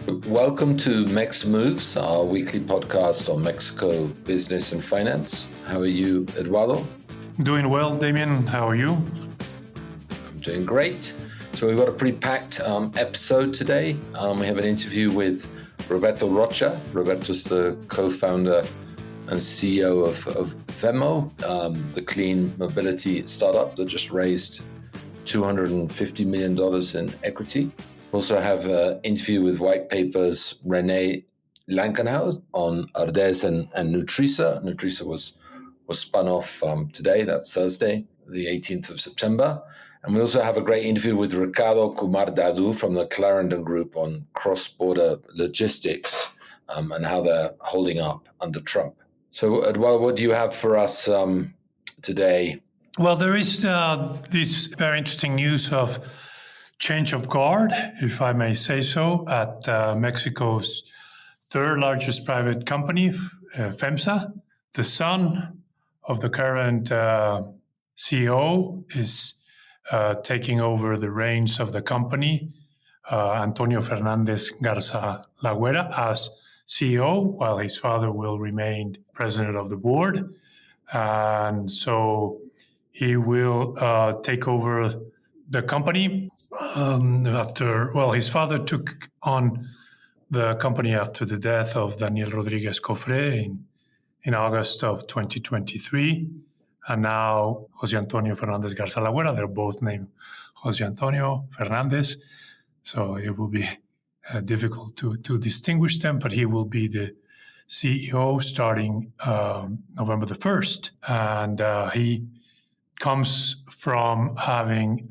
Welcome to MexMoves, our weekly podcast on Mexico business and finance. How are you, Eduardo? Doing well, Damien. How are you? I'm doing great. So we've got a pretty packed episode today. We have an interview with Roberto Rocha. Roberto's the co-founder and CEO of VEMO, the clean mobility startup that just raised $250 million in equity. We also have an interview with Whitepaper's René Lankenau on Herdez and Nutrisa. Nutrisa was spun off today, that's Thursday, the 18th of September. And we also have a great interview with Ricardo, Kumar, Dadoo from the Clarendon group on cross-border logistics and how they're holding up under Trump. So, Eduardo, what do you have for us today? Well, there is this very interesting news of change of guard, if I may say so, at Mexico's third largest private company, Femsa. The son of the current CEO is taking over the reins of the company, Antonio Fernandez Garza Lagüera, as CEO, while his father will remain president of the board. And so he will take over the company his father took on the company after the death of Daniel Rodriguez Cofre in August of 2023. And now Jose Antonio Fernandez Garza Lagüera, they're both named Jose Antonio Fernandez. So it will be difficult to distinguish them, but he will be the CEO starting November the 1st. And he comes from having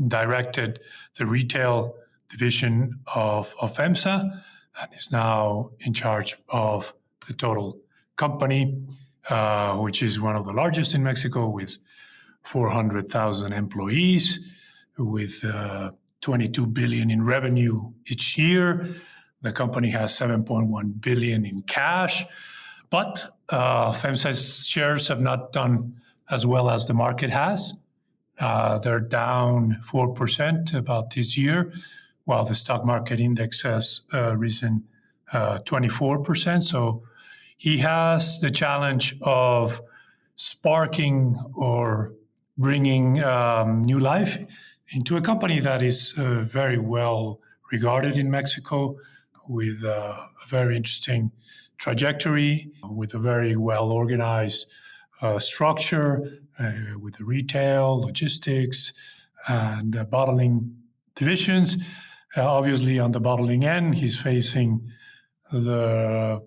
directed the retail division of Femsa and is now in charge of the total company, which is one of the largest in Mexico with 400,000 employees, with 22 billion in revenue each year. The company has 7.1 billion in cash, but Femsa's shares have not done as well as the market has. They're down 4% about this year, while the stock market index has risen 24%. So he has the challenge of sparking or bringing new life into a company that is very well regarded in Mexico, with a very interesting trajectory, with a very well organized structure, with the retail, logistics, and bottling divisions. Obviously, on the bottling end, he's facing the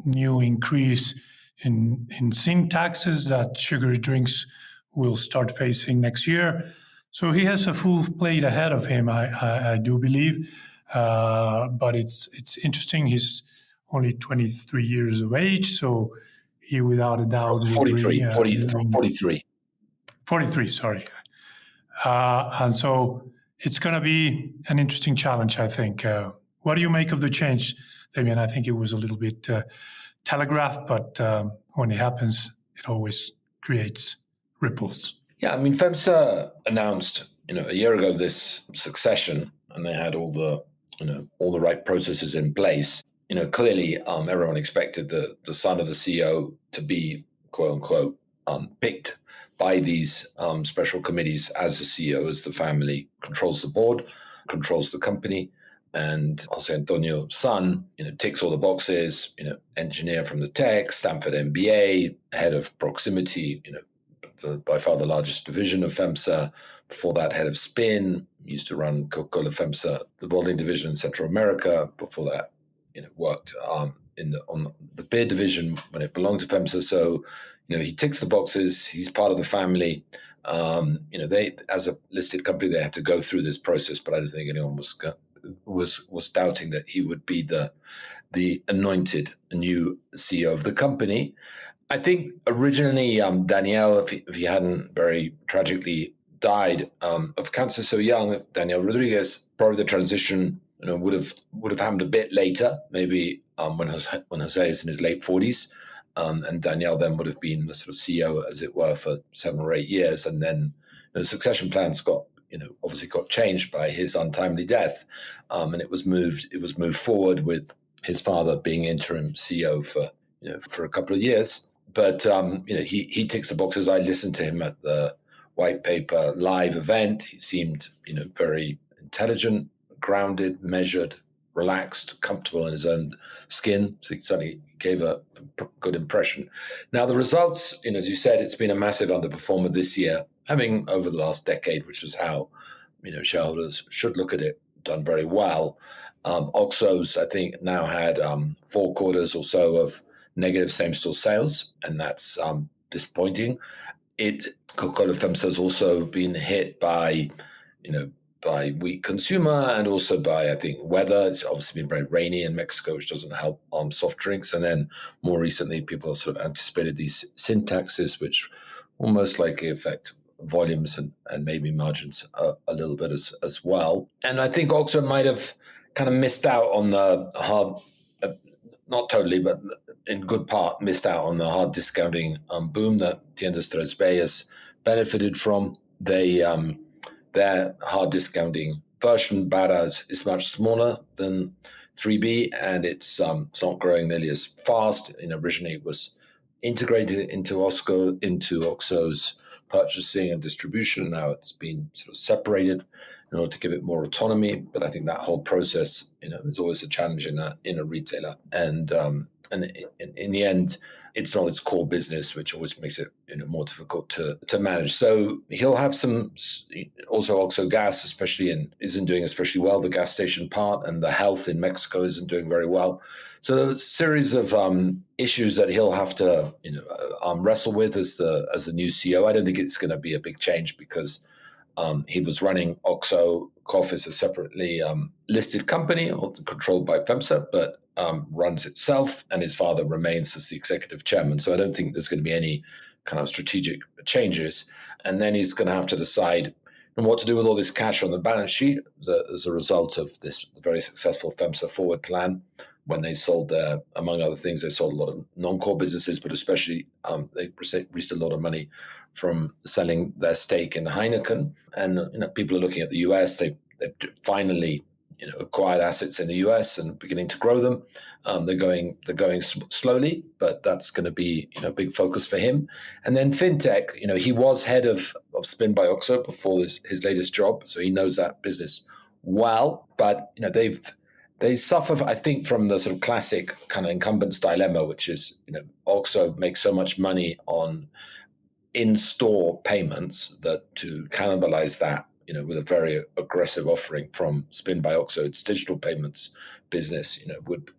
new increase in sin taxes that sugary drinks will start facing next year. So he has a full plate ahead of him, I do believe. But it's interesting. He's only 23 years of age, so he, without a doubt, 43, sorry. And so it's going to be an interesting challenge, I think. What do you make of the change, Damien? I think it was a little bit telegraphed, but when it happens, it always creates ripples. Yeah, I mean, Femsa announced, a year ago this succession, and they had all the right processes in place. Clearly, everyone expected the son of the CEO to be, quote unquote, picked by these special committees as the CEO, as the family controls the board, controls the company. And Jose Antonio's son, ticks all the boxes, engineer from the tech, Stanford MBA, head of proximity, by far the largest division of Femsa. Before that, head of Spin, used to run Coca-Cola Femsa, the bottling division in Central America. Before that, worked on the beer division when it belonged to Femsa. So, he ticks the boxes. He's part of the family. They, as a listed company, they had to go through this process, but I don't think anyone was doubting that he would be the anointed new CEO of the company. I think originally Daniel, if he hadn't very tragically died of cancer so young, Daniel Rodriguez, probably the transition would have happened a bit later, maybe when Jose is in his late 40s, and Daniel then would have been the sort of CEO, as it were, for 7 or 8 years, and then the succession plans got obviously got changed by his untimely death, and it was moved forward with his father being interim CEO for a couple of years. But he ticks the boxes. I listened to him at the Whitepaper live event. He seemed very intelligent, grounded, measured, relaxed, comfortable in his own skin. So he certainly gave a good impression. Now, the results, as you said, it's been a massive underperformer this year, having over the last decade, which is how, shareholders should look at it, done very well. Oxo's, I think, now had 4 quarters or so of negative same-store sales, and that's disappointing. Coca-Cola Femsa has also been hit by weak consumer and also by, I think, weather. It's obviously been very rainy in Mexico, which doesn't help on soft drinks. And then more recently, people have sort of anticipated these sin taxes, which will most likely affect volumes and maybe margins a little bit as well. And I think Oxo might have kind of missed out on the hard, not totally, but in good part, missed out on the hard discounting boom that Tiendas 3B has benefited from. Their hard discounting version, Barras, is much smaller than 3B, and it's not growing nearly as fast. Originally, it was integrated into Oxo's purchasing and distribution. Now it's been sort of separated in order to give it more autonomy. But I think that whole process, is always a challenge in a retailer. And in the end, it's not its core business, which always makes it more difficult to manage. So he'll have some. Also, Oxo Gas, isn't doing especially well. The gas station part and the health in Mexico isn't doing very well. So there's a series of issues that he'll have to wrestle with as the new CEO. I don't think it's going to be a big change because he was running Oxo Coff as a separately listed company controlled by Femsa, but runs itself, and his father remains as the executive chairman. So I don't think there's going to be any kind of strategic changes. And then he's going to have to decide what to do with all this cash on the balance sheet as a result of this very successful Femsa forward plan. When they sold among other things, they sold a lot of non-core businesses, but especially they received a lot of money from selling their stake in Heineken. And people are looking at the US. They've finally acquired assets in the US and beginning to grow them. They're going slowly, but that's going to be a big focus for him. And then fintech, he was head of Spin by Oxo before his latest job, so he knows that business well. But they suffer, I think, from the sort of classic kind of incumbent's dilemma, which is Oxo makes so much money on in-store payments that to cannibalize that with a very aggressive offering from Spin by Oxo, its digital payments business,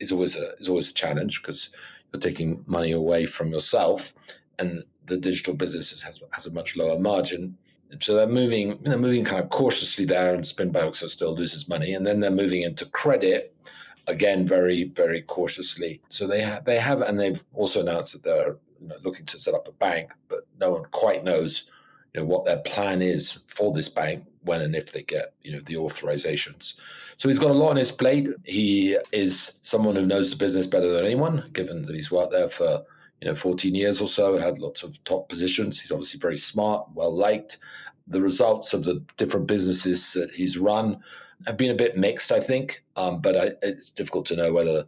is always a challenge because you're taking money away from yourself, and the digital business has a much lower margin. So they're moving kind of cautiously there, and Spin by Oxo still loses money, and then they're moving into credit again, very, very cautiously. So they have, and they've also announced that they're looking to set up a bank, but no one quite knows what their plan is for this bank when and if they get the authorizations. So he's got a lot on his plate. He is someone who knows the business better than anyone, given that he's worked there for 14 years or so and had lots of top positions. He's obviously very smart, well liked. The results of the different businesses that he's run have been a bit mixed, I think, but it's difficult to know whether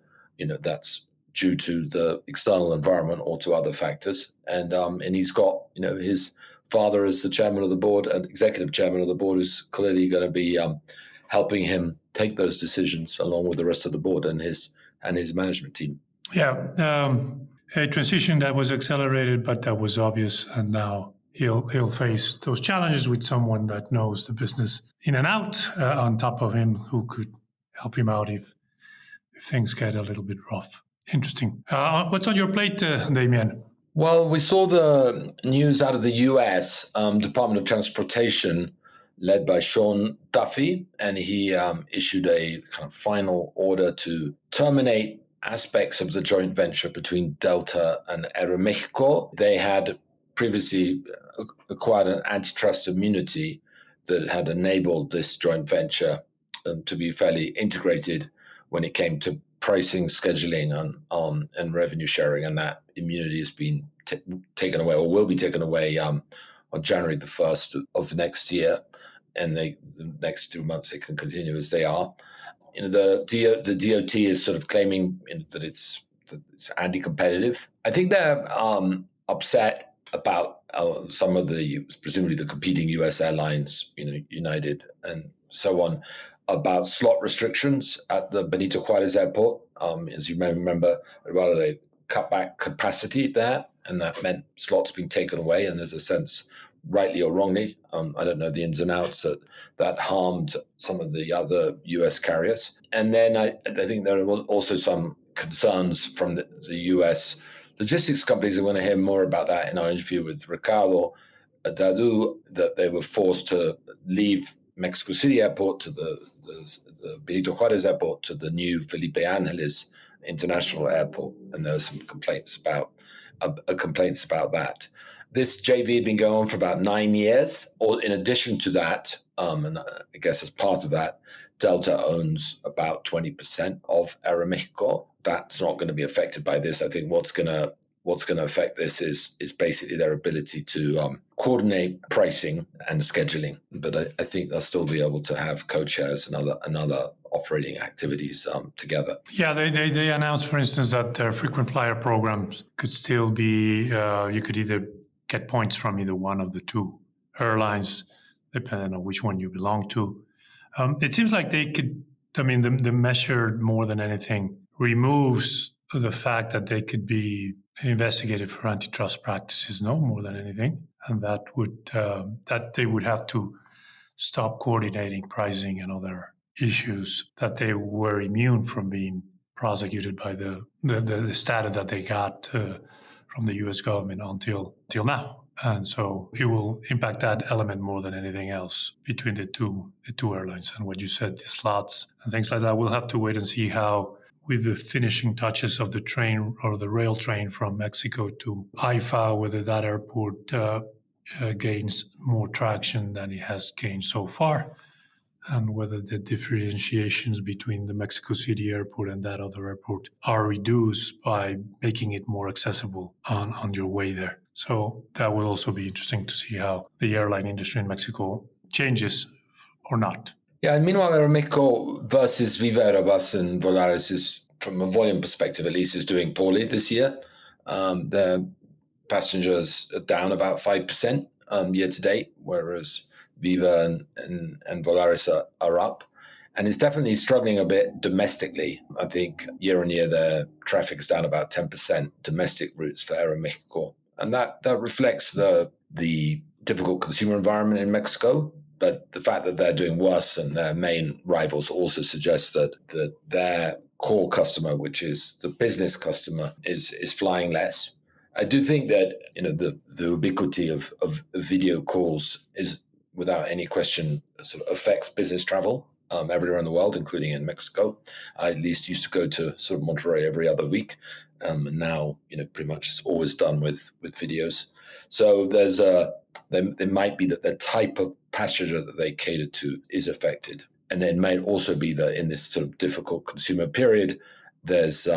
that's due to the external environment or to other factors. And he's got his father as the chairman of the board and executive chairman of the board, who's clearly going to be helping him take those decisions along with the rest of the board and his management team. Yeah, a transition that was accelerated, but that was obvious, and now he'll face those challenges with someone that knows the business in and out on top of him, who could help him out if things get a little bit rough. Interesting. What's on your plate, Damien? Well, we saw the news out of the US Department of Transportation, led by Sean Duffy, and he issued a kind of final order to terminate aspects of the joint venture between Delta and Aeroméxico. They had previously acquired an antitrust immunity that had enabled this joint venture to be fairly integrated when it came to pricing, scheduling, and revenue sharing, and that immunity has been taken away or will be taken away on January the 1st of next year. and the next 2 months they can continue as they are. The DOT is sort of claiming that it's anti-competitive. I think they're upset about some of presumably the competing U.S. airlines, United and so on, about slot restrictions at the Benito Juarez airport. As you may remember, Roberto, they cut back capacity there, and that meant slots being taken away. And there's a sense, rightly or wrongly, I don't know the ins and outs, that harmed some of the other U.S. carriers. And then I think there are also some concerns from the U.S. logistics companies. I'm going to hear more about that in our interview with Ricardo at Dadoo, that they were forced to leave Mexico City airport to the Benito Juarez airport to the new Felipe Ángeles International Airport, and there were some complaints about that. This JV had been going on for about 9 years. Or in addition to that, and I guess as part of that, Delta owns about 20% of Aeroméxico. That's not going to be affected by this. I think what's going to affect this is basically their ability to coordinate pricing and scheduling. But I think they'll still be able to have code shares and other operating activities together. Yeah, they announced, for instance, that their frequent flyer programs could still be, you could either get points from either one of the two airlines, depending on which one you belong to. It seems like they could, the measure more than anything removes the fact that they could be investigated for antitrust practices, no more than anything. And that they would have to stop coordinating pricing and other issues that they were immune from being prosecuted by the status that they got from the U.S. government until now. And so it will impact that element more than anything else between the two airlines. And what you said, the slots and things like that, we'll have to wait and see how, with the finishing touches of the train or the rail train from Mexico to AIFA, whether that airport gains more traction than it has gained so far, and whether the differentiations between the Mexico City airport and that other airport are reduced by making it more accessible on your way there. So that will also be interesting to see how the airline industry in Mexico changes or not. Yeah, and meanwhile, Aeroméxico versus Viva Aerobus and Volaris is, from a volume perspective at least, is doing poorly this year. Their passengers are down about 5% year to date, whereas Viva and Volaris are up. And it's definitely struggling a bit domestically. I think year on year, their traffic is down about 10% domestic routes for Aeroméxico. And that reflects the difficult consumer environment in Mexico. But the fact that they're doing worse than their main rivals also suggests that their core customer, which is the business customer, is flying less. I do think that the ubiquity of video calls is, without any question, sort of affects business travel everywhere in the world, including in Mexico. I at least used to go to sort of Monterrey every other week. And now, pretty much it's always done with videos. So there might be that the type of passenger that they cater to is affected. And it may also be that in this sort of difficult consumer period, there's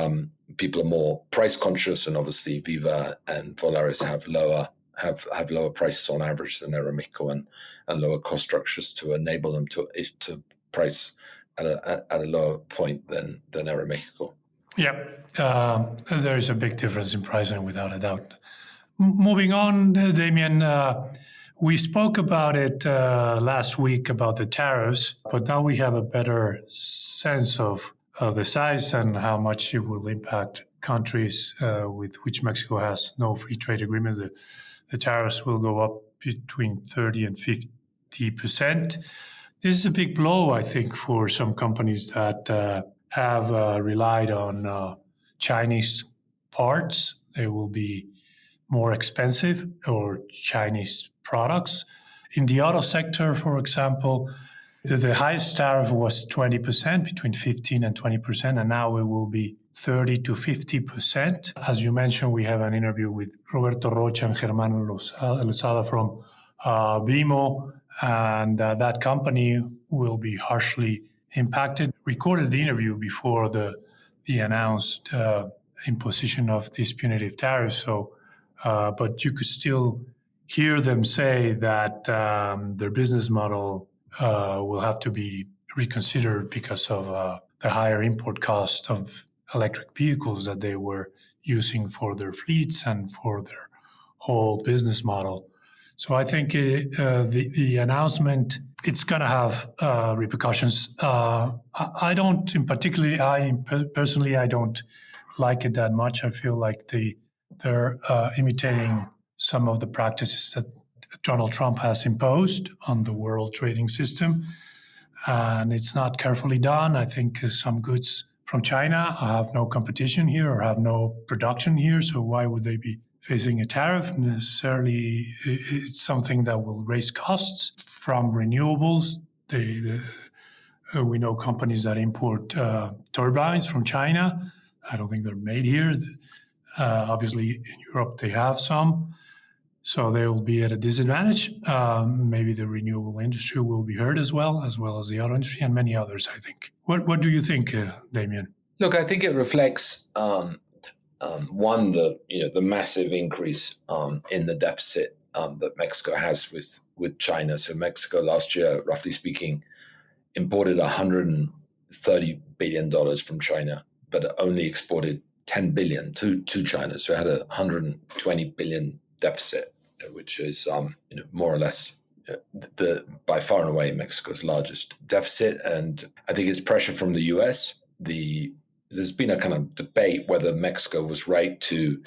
people are more price conscious, and obviously Viva and Volaris have lower prices on average than Aeroméxico and lower cost structures to enable them to price at a lower point than Aeroméxico. Yeah, there is a big difference in pricing without a doubt. Moving on, Damien, we spoke about it last week about the tariffs, but now we have a better sense of the size and how much it will impact countries with which Mexico has no free trade agreements. The tariffs will go up between 30 and 50%. This is a big blow, I think, for some companies that have relied on Chinese parts. They will be more expensive, or Chinese products. In the auto sector, for example, the highest tariff was 20%, between 15 and 20%, and now it will be 30 to 50%. As you mentioned, we have an interview with Roberto, Rocha, and Germán Losada from VEMO, and that company will be harshly impacted. Recorded the interview before the announced imposition of these punitive tariffs, but you could still hear them say that their business model will have to be reconsidered because of the higher import cost of electric vehicles that they were using for their fleets and for their whole business model. So I think the announcement, it's going to have repercussions. I don't, personally, I don't like it that much. I feel like they're imitating some of the practices that Donald Trump has imposed on the world trading system. And it's not carefully done. I think some goods from China have no competition here or have no production here. So why would they be facing a tariff? Necessarily, it's something that will raise costs from renewables. We know companies that import turbines from China. I don't think they're made here. Obviously, in Europe, they have some. So they will be at a disadvantage. Maybe the renewable industry will be hurt as well as the auto industry and many others, I think. What do you think, Damien? Look, I think it reflects one, the massive increase in the deficit that Mexico has with China. So Mexico last year, roughly speaking, imported $130 billion from China, but only exported $10 billion to China. So it had a $120 billion deficit, which is more or less by far and away Mexico's largest deficit. And I think it's pressure from the US. There's been a kind of debate whether Mexico was right to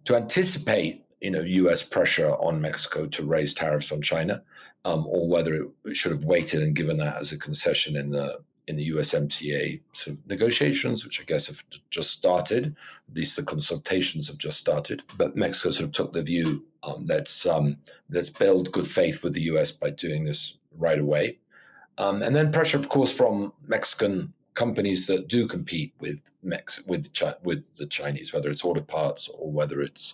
anticipate US pressure on Mexico to raise tariffs on China, or whether it should have waited and given that as a concession in the USMCA sort of negotiations, which I guess have just started. At least the consultations have just started. But Mexico sort of took the view, let's build good faith with the US by doing this right away. And then pressure, of course, from Mexican companies that do compete with the Chinese, whether it's auto parts or whether it's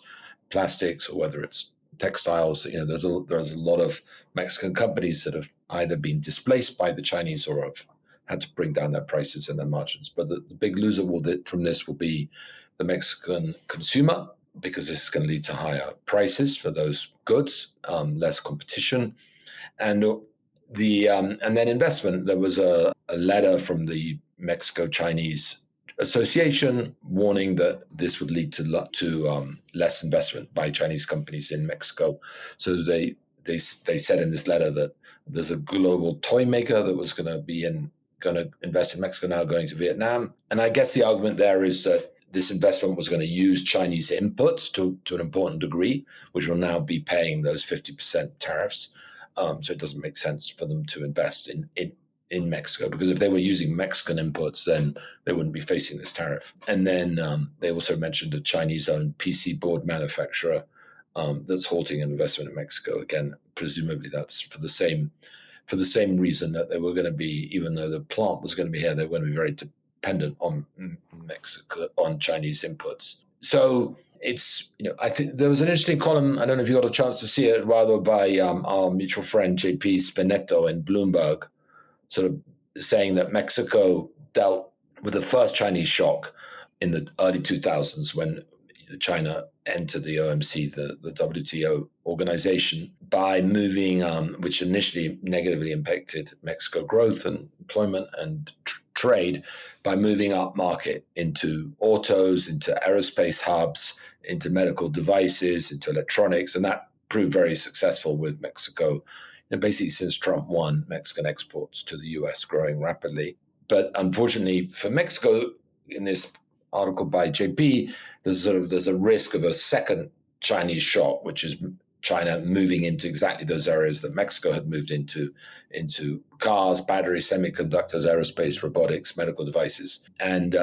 plastics or whether it's textiles. There's a lot of Mexican companies that have either been displaced by the Chinese or have had to bring down their prices and their margins. But the big loser from this will be the Mexican consumer, because this is going to lead to higher prices for those goods, less competition, and then investment. There was a letter from the Mexico-Chinese Association warning that this would lead to less investment by Chinese companies in Mexico. So they said in this letter that there's a global toy maker that was going to invest in Mexico now going to Vietnam. And I guess the argument there is that this investment was going to use Chinese inputs to an important degree, which will now be paying those 50% tariffs. So it doesn't make sense for them to invest in Mexico, because if they were using Mexican inputs, then they wouldn't be facing this tariff. And then they also mentioned a Chinese-owned PC board manufacturer that's halting investment in Mexico. Again, presumably that's for the same reason that they were going to be, even though the plant was going to be here, they were going to be very dependent on Mexico, on Chinese inputs. So it's, I think there was an interesting column, I don't know if you got a chance to see it, rather by our mutual friend JP Spinetto in Bloomberg, sort of saying that Mexico dealt with the first Chinese shock in the early 2000s when China entered the OMC, the WTO organization, by moving, which initially negatively impacted Mexico growth and employment and trade, by moving up market into autos, into aerospace hubs, into medical devices, into electronics. And that proved very successful with Mexico. And basically, since Trump won, Mexican exports to the US growing rapidly. But unfortunately for Mexico, in this article by JP, there's a risk of a second Chinese shock, which is China moving into exactly those areas that Mexico had moved into cars, batteries, semiconductors, aerospace, robotics, medical devices. And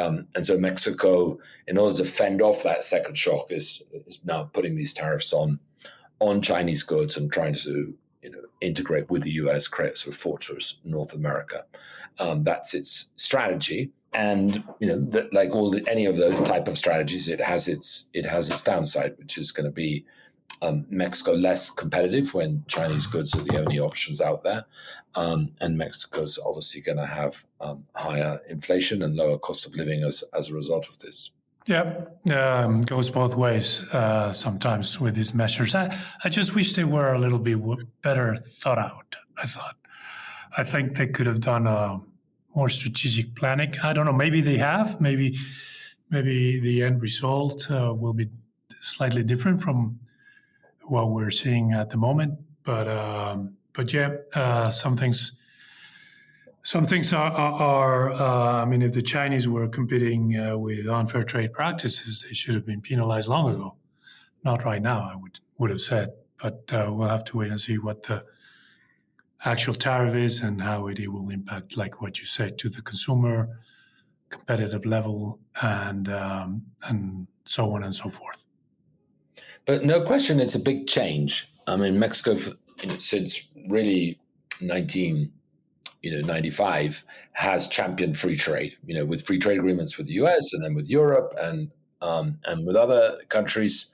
so Mexico, in order to fend off that second shock, is now putting these tariffs on Chinese goods and trying to integrate with the US, create sort of fortress North America. That's its strategy. And like any of those type of strategies, it has its downside, which is going to be Mexico less competitive when Chinese goods are the only options out there, and Mexico's obviously going to have higher inflation and lower cost of living as a result of this. Yeah, goes both ways sometimes with these measures. I just wish they were a little bit better thought out, I thought. I think they could have done more strategic planning. I don't know. Maybe they have. Maybe the end result will be slightly different from what we're seeing at the moment. But yeah, some things are I mean, if the Chinese were competing with unfair trade practices, they should have been penalized long ago. Not right now, I would have said. But we'll have to wait and see what the actual tariff is and how it will impact, like what you said, to the consumer, competitive level, and so on and so forth. But no question, it's a big change. I mean, Mexico, since really 1995, has championed free trade. With free trade agreements with the U.S. and then with Europe and with other countries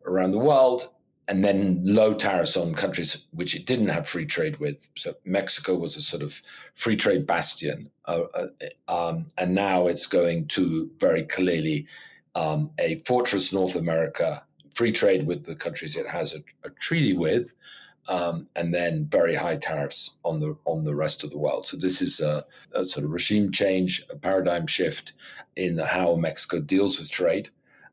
around the world, and then low tariffs on countries which it didn't have free trade with. So Mexico was a sort of free trade bastion, and now it's going to very clearly a fortress North America, free trade with the countries it has a treaty with, and then very high tariffs on the rest of the world. So this is a sort of regime change, a paradigm shift in how Mexico deals with trade.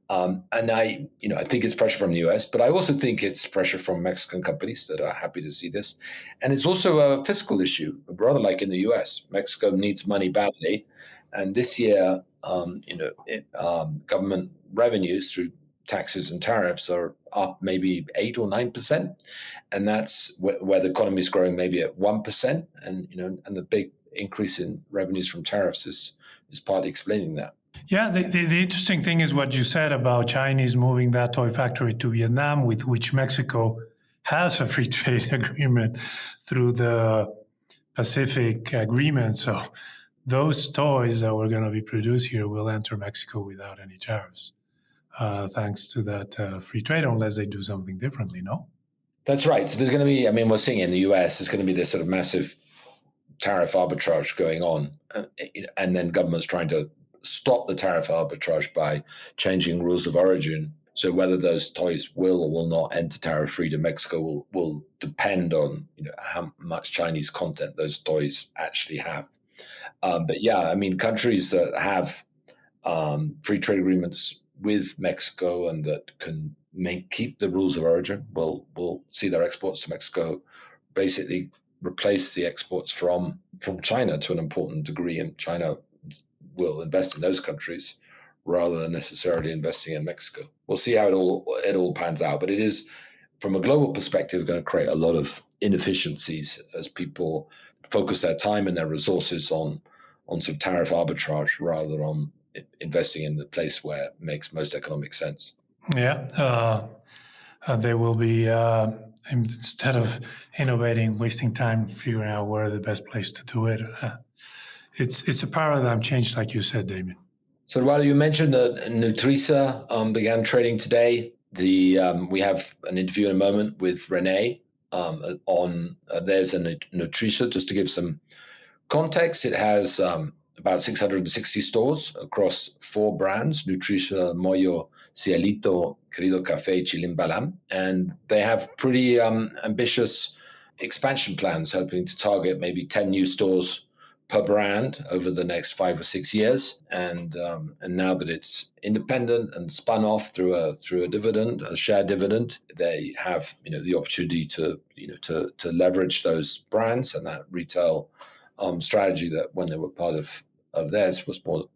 And I think it's pressure from the US, but I also think it's pressure from Mexican companies that are happy to see this. And it's also a fiscal issue, rather like in the US. Mexico needs money badly. And this year, government revenues through taxes and tariffs are up maybe 8 or 9%. And that's where the economy is growing maybe at 1%. And the big increase in revenues from tariffs is partly explaining that. Yeah, the interesting thing is what you said about Chinese moving that toy factory to Vietnam, with which Mexico has a free trade agreement through the Pacific Agreement. So those toys that were going to be produced here will enter Mexico without any tariffs, thanks to that free trade, unless they do something differently, no? That's right. So there's going to be, we're seeing in the US, there's going to be this sort of massive tariff arbitrage going on, and then governments trying to stop the tariff arbitrage by changing rules of origin. So whether those toys will or will not enter tariff-free to Mexico will depend on how much Chinese content those toys actually have. But yeah, countries that have free trade agreements with Mexico and that can keep the rules of origin will see their exports to Mexico basically replace the exports from China to an important degree, and China will invest in those countries rather than necessarily investing in Mexico. We'll see how it all pans out, but it is, from a global perspective, going to create a lot of inefficiencies as people focus their time and their resources on sort of tariff arbitrage rather than on investing in the place where it makes most economic sense. Yeah, they will be, instead of innovating, wasting time figuring out where the best place to do it. It's a paradigm change, like you said, Damien. So while you mentioned that Nutrisa began trading today, we have an interview in a moment with René on there's a Nutrisa. Just to give some context, it has about 660 stores across 4 brands: Nutrisa, Moyo, Cielito, Querido Café, Chilin Balam. And they have pretty ambitious expansion plans, hoping to target maybe 10 new stores per brand over the next 5 or 6 years. And now that it's independent and spun off through a dividend, a share dividend, they have the opportunity to leverage those brands and that retail strategy that when they were part of theirs was more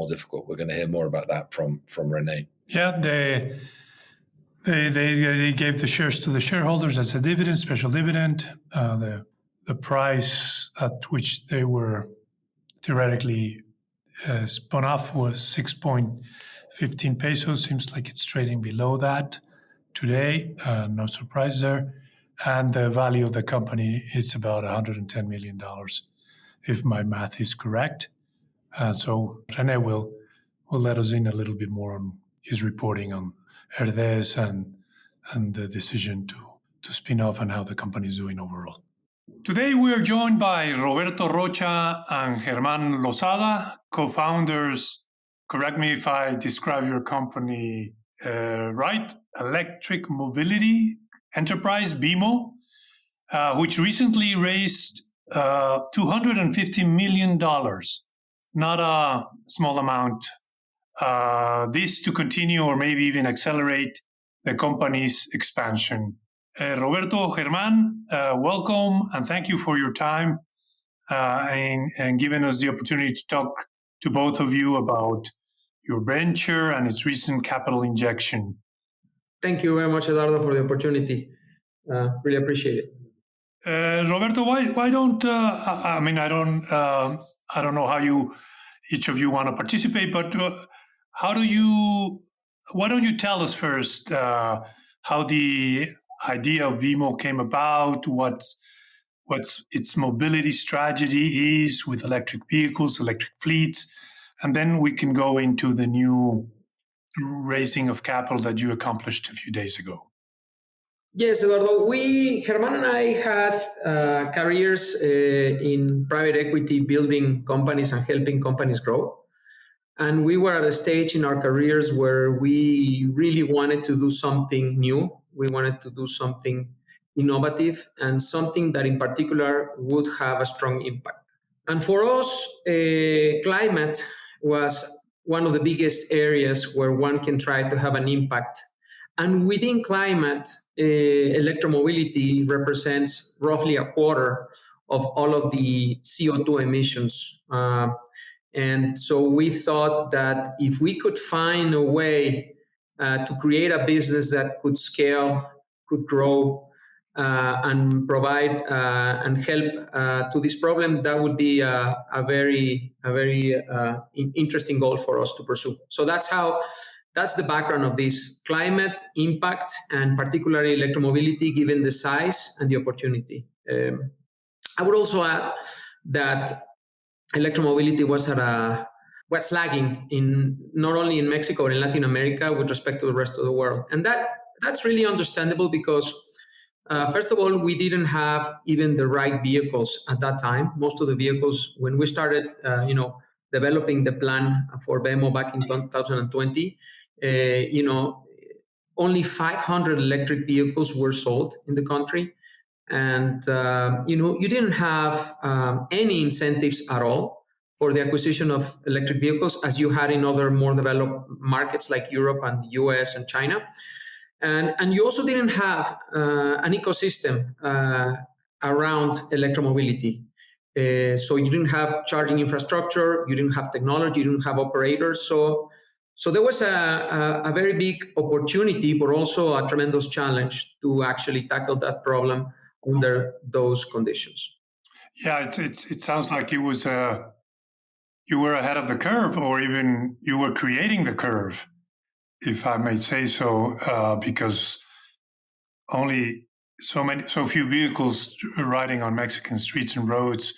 difficult. We're going to hear more about that from René. Yeah, they gave the shares to the shareholders as a dividend, special dividend. The price at which they were theoretically spun off was 6.15 pesos. Seems like it's trading below that today. No surprise there. And the value of the company is about $110 million, if my math is correct. So René will let us in a little bit more on his reporting on Herdez and the decision to spin off and how the company is doing overall. Today we are joined by Roberto Rocha and Germán Losada, co-founders, correct me if I describe your company right, Electric Mobility Enterprise, VEMO, which recently raised $250 million, not a small amount. This to continue or maybe even accelerate the company's expansion. Roberto, Germán, welcome and thank you for your time and giving us the opportunity to talk to both of you about your venture and its recent capital injection. Thank you very much, Eduardo, for the opportunity. Really appreciate it. Roberto, why don't I don't know how each of you want to participate, but why don't you tell us first how the idea of VEMO came about, what's its mobility strategy is with electric vehicles, electric fleets, and then we can go into the new raising of capital that you accomplished a few days ago. Yes, Eduardo. Germán and I had careers in private equity, building companies and helping companies grow. And we were at a stage in our careers where we really wanted to do something new. We wanted to do something innovative and something that in particular would have a strong impact. And for us, climate was one of the biggest areas where one can try to have an impact. And within climate, electromobility represents roughly a quarter of all of the CO2 emissions. And so we thought that if we could find a way to create a business that could scale, could grow, and provide and help to this problem, that would be a very interesting goal for us to pursue. So that's the background of this climate impact and particularly electromobility, given the size and the opportunity. I would also add that electromobility was lagging in not only in Mexico but in Latin America with respect to the rest of the world, and that's really understandable because first of all, we didn't have even the right vehicles at that time. Most of the vehicles, when we started, developing the plan for VEMO back in 2020, only 500 electric vehicles were sold in the country. And, you didn't have any incentives at all for the acquisition of electric vehicles as you had in other more developed markets like Europe and the US and China. And you also didn't have an ecosystem around electromobility. So you didn't have charging infrastructure, you didn't have technology, you didn't have operators. So there was a very big opportunity, but also a tremendous challenge to actually tackle that problem under those conditions. Yeah, it sounds like you were ahead of the curve, or even you were creating the curve, if I may say so, because only so few vehicles riding on Mexican streets and roads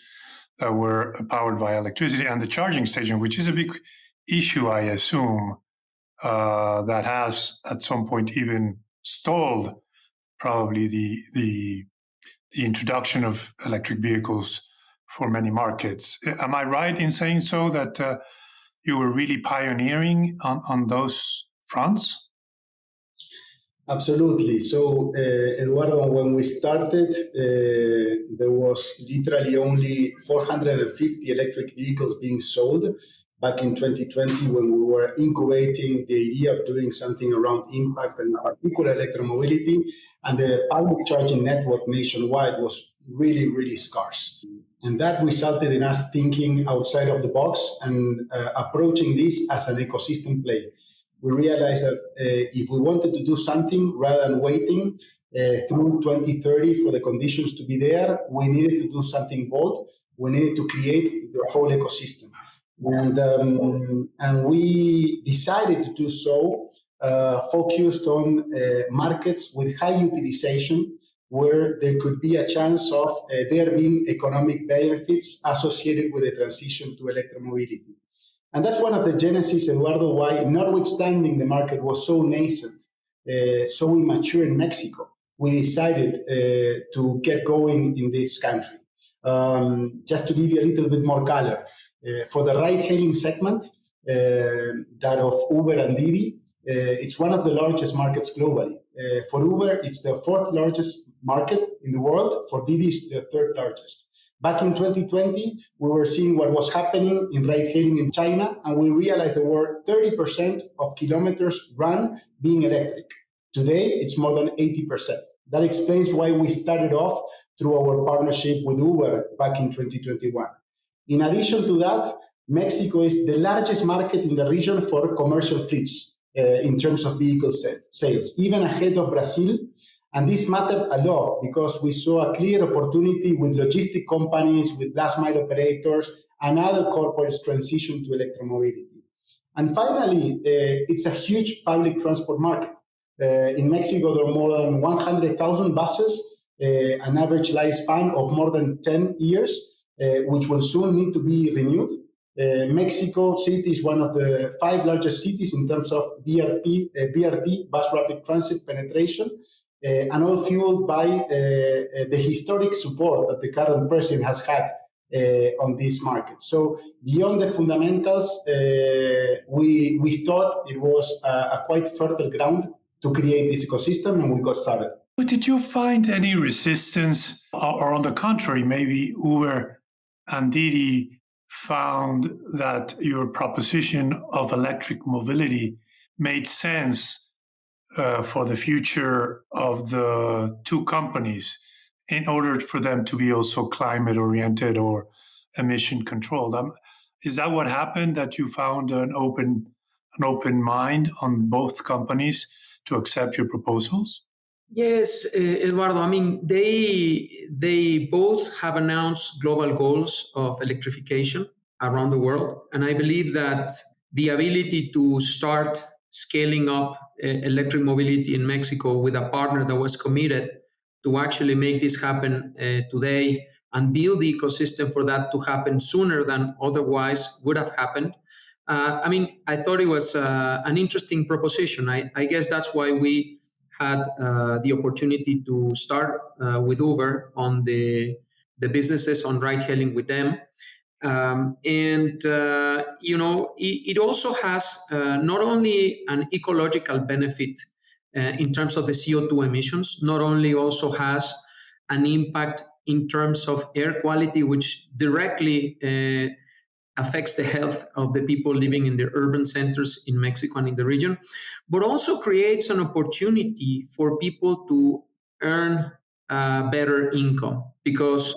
that were powered by electricity, and the charging station, which is a big issue, I assume, that has at some point even stalled probably the introduction of electric vehicles for many markets. Am I right in saying so, that you were really pioneering on those fronts? Absolutely. So, Eduardo, when we started, there was literally only 450 electric vehicles being sold back in 2020, when we were incubating the idea of doing something around impact and in particular electromobility. And the public charging network nationwide was really, really scarce. And that resulted in us thinking outside of the box and approaching this as an ecosystem play. We realized that if we wanted to do something rather than waiting through 2030 for the conditions to be there, we needed to do something bold. We needed to create the whole ecosystem. And we decided to do so focused on markets with high utilization, where there could be a chance of there being economic benefits associated with the transition to electromobility. And that's one of the genesis, Eduardo, why, notwithstanding the market was so nascent, so immature in Mexico, we decided to get going in this country. Just to give you a little bit more color, for the ride-hailing segment, that of Uber and Didi, it's one of the largest markets globally. For Uber, it's the fourth largest market in the world. For Didi, it's the third largest. Back in 2020, we were seeing what was happening in ride-hailing in China, and we realized there were 30% of kilometers run being electric. Today, it's more than 80%. That explains why we started off through our partnership with Uber back in 2021. In addition to that, Mexico is the largest market in the region for commercial fleets in terms of vehicle sales, even ahead of Brazil. And this mattered a lot because we saw a clear opportunity with logistic companies, with last mile operators, and other corporates transition to electromobility. And finally, it's a huge public transport market. In Mexico, there are more than 100,000 buses, an average lifespan of more than 10 years, which will soon need to be renewed. Mexico City is one of the 5 largest cities in terms of BRT, bus rapid transit penetration, and all fueled by the historic support that the current president has had on this market. So beyond the fundamentals, we thought it was a quite fertile ground to create this ecosystem, and we got started. But did you find any resistance, or on the contrary, maybe Uber and Didi found that your proposition of electric mobility made sense for the future of the two companies in order for them to be also climate oriented or emission controlled? Is that what happened, that you found an open mind on both companies to accept your proposals? Yes, Eduardo. I mean, they both have announced global goals of electrification around the world. And I believe that the ability to start scaling up electric mobility in Mexico with a partner that was committed to actually make this happen today and build the ecosystem for that to happen sooner than otherwise would have happened. I mean, I thought it was an interesting proposition. I guess that's why we had the opportunity to start with Uber on the businesses on ride-hailing with them. It also has not only an ecological benefit in terms of the CO2 emissions, not only also has an impact in terms of air quality, which directly affects the health of the people living in the urban centers in Mexico and in the region, but also creates an opportunity for people to earn better income, because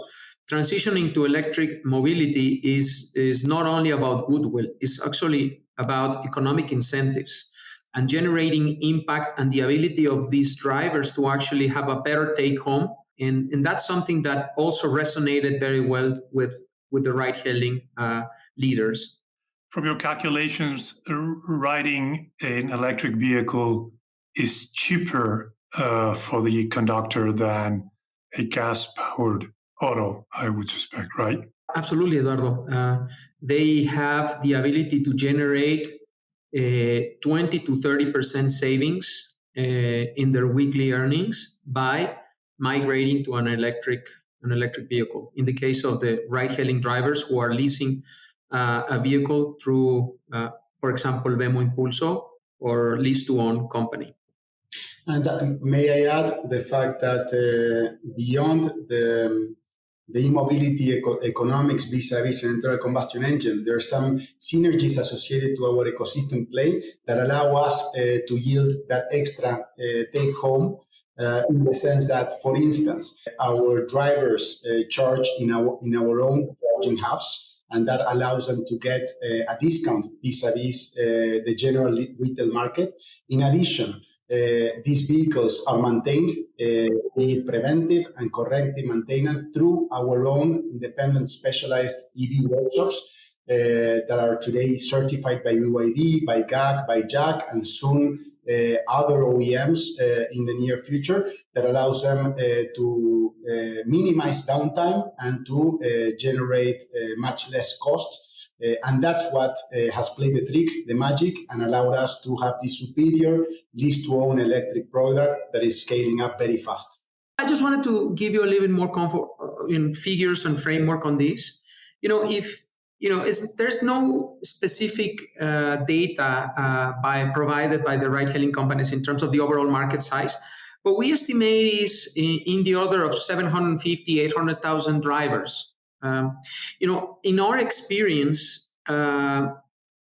transitioning to electric mobility is not only about goodwill, it's actually about economic incentives and generating impact and the ability of these drivers to actually have a better take home. And that's something that also resonated very well with the ride-hailing leaders. From your calculations, riding an electric vehicle is cheaper for the conductor than a gas-powered auto, I would suspect, right? Absolutely, Eduardo. They have the ability to generate 20 to 30% savings in their weekly earnings by migrating to an electric vehicle. In the case of the ride-hailing drivers who are leasing a vehicle through, for example, VEMO Impulso or lease-to-own company. And may I add the fact that beyond the e-mobility economics vis-a-vis an internal combustion engine, there are some synergies associated to our ecosystem play that allow us to yield that extra take home in the sense that, for instance, our drivers charge in our own charging hubs, and that allows them to get a discount vis-a-vis the general retail market. In addition, these vehicles are maintained, be it preventive and corrective maintenance, through our own independent specialized EV workshops that are today certified by BYD, by GAC, by JAC, and soon other OEMs in the near future, that allows them to minimize downtime and to generate much less cost. And that's what has played the trick, the magic, and allowed us to have this superior lease-to-own electric product that is scaling up very fast. I just wanted to give you a little bit more comfort in figures and framework on this. There's no specific data provided by the ride-hailing companies in terms of the overall market size, but we estimate is in the order of 750, 800,000 drivers In our experience, no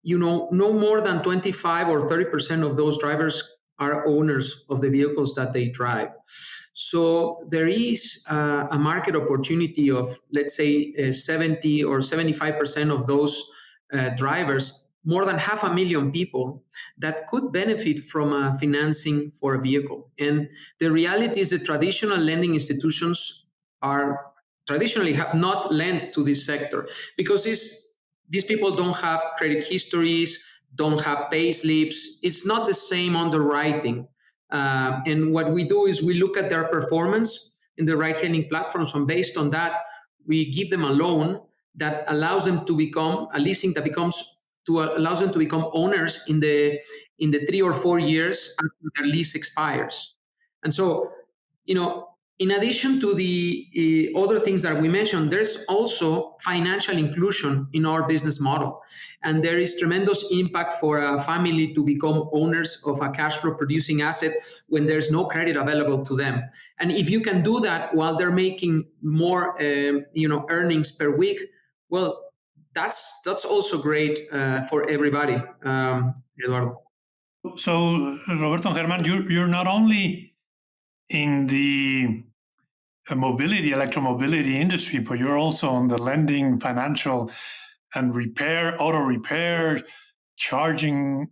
more than 25 or 30% of those drivers are owners of the vehicles that they drive. So there is a market opportunity of, let's say, 70 or 75% of those drivers, more than 500,000 people that could benefit from financing for a vehicle. And the reality is that traditional lending institutions traditionally have not lent to this sector because these people don't have credit histories, don't have pay slips. It's not the same underwriting. And what we do is we look at their performance in the ride-hailing platforms, and based on that, we give them a loan that allows them to become a leasing that allows them to become owners in the 3 or 4 years after their lease expires. And so, in addition to the other things that we mentioned, there's also financial inclusion in our business model. And there is tremendous impact for a family to become owners of a cash flow producing asset when there's no credit available to them. And if you can do that while they're making more, earnings per week, well, that's also great for everybody, Eduardo. So, Roberto and Germán, you're not only in the electromobility industry, but you're also on the lending, financial, and auto repair, charging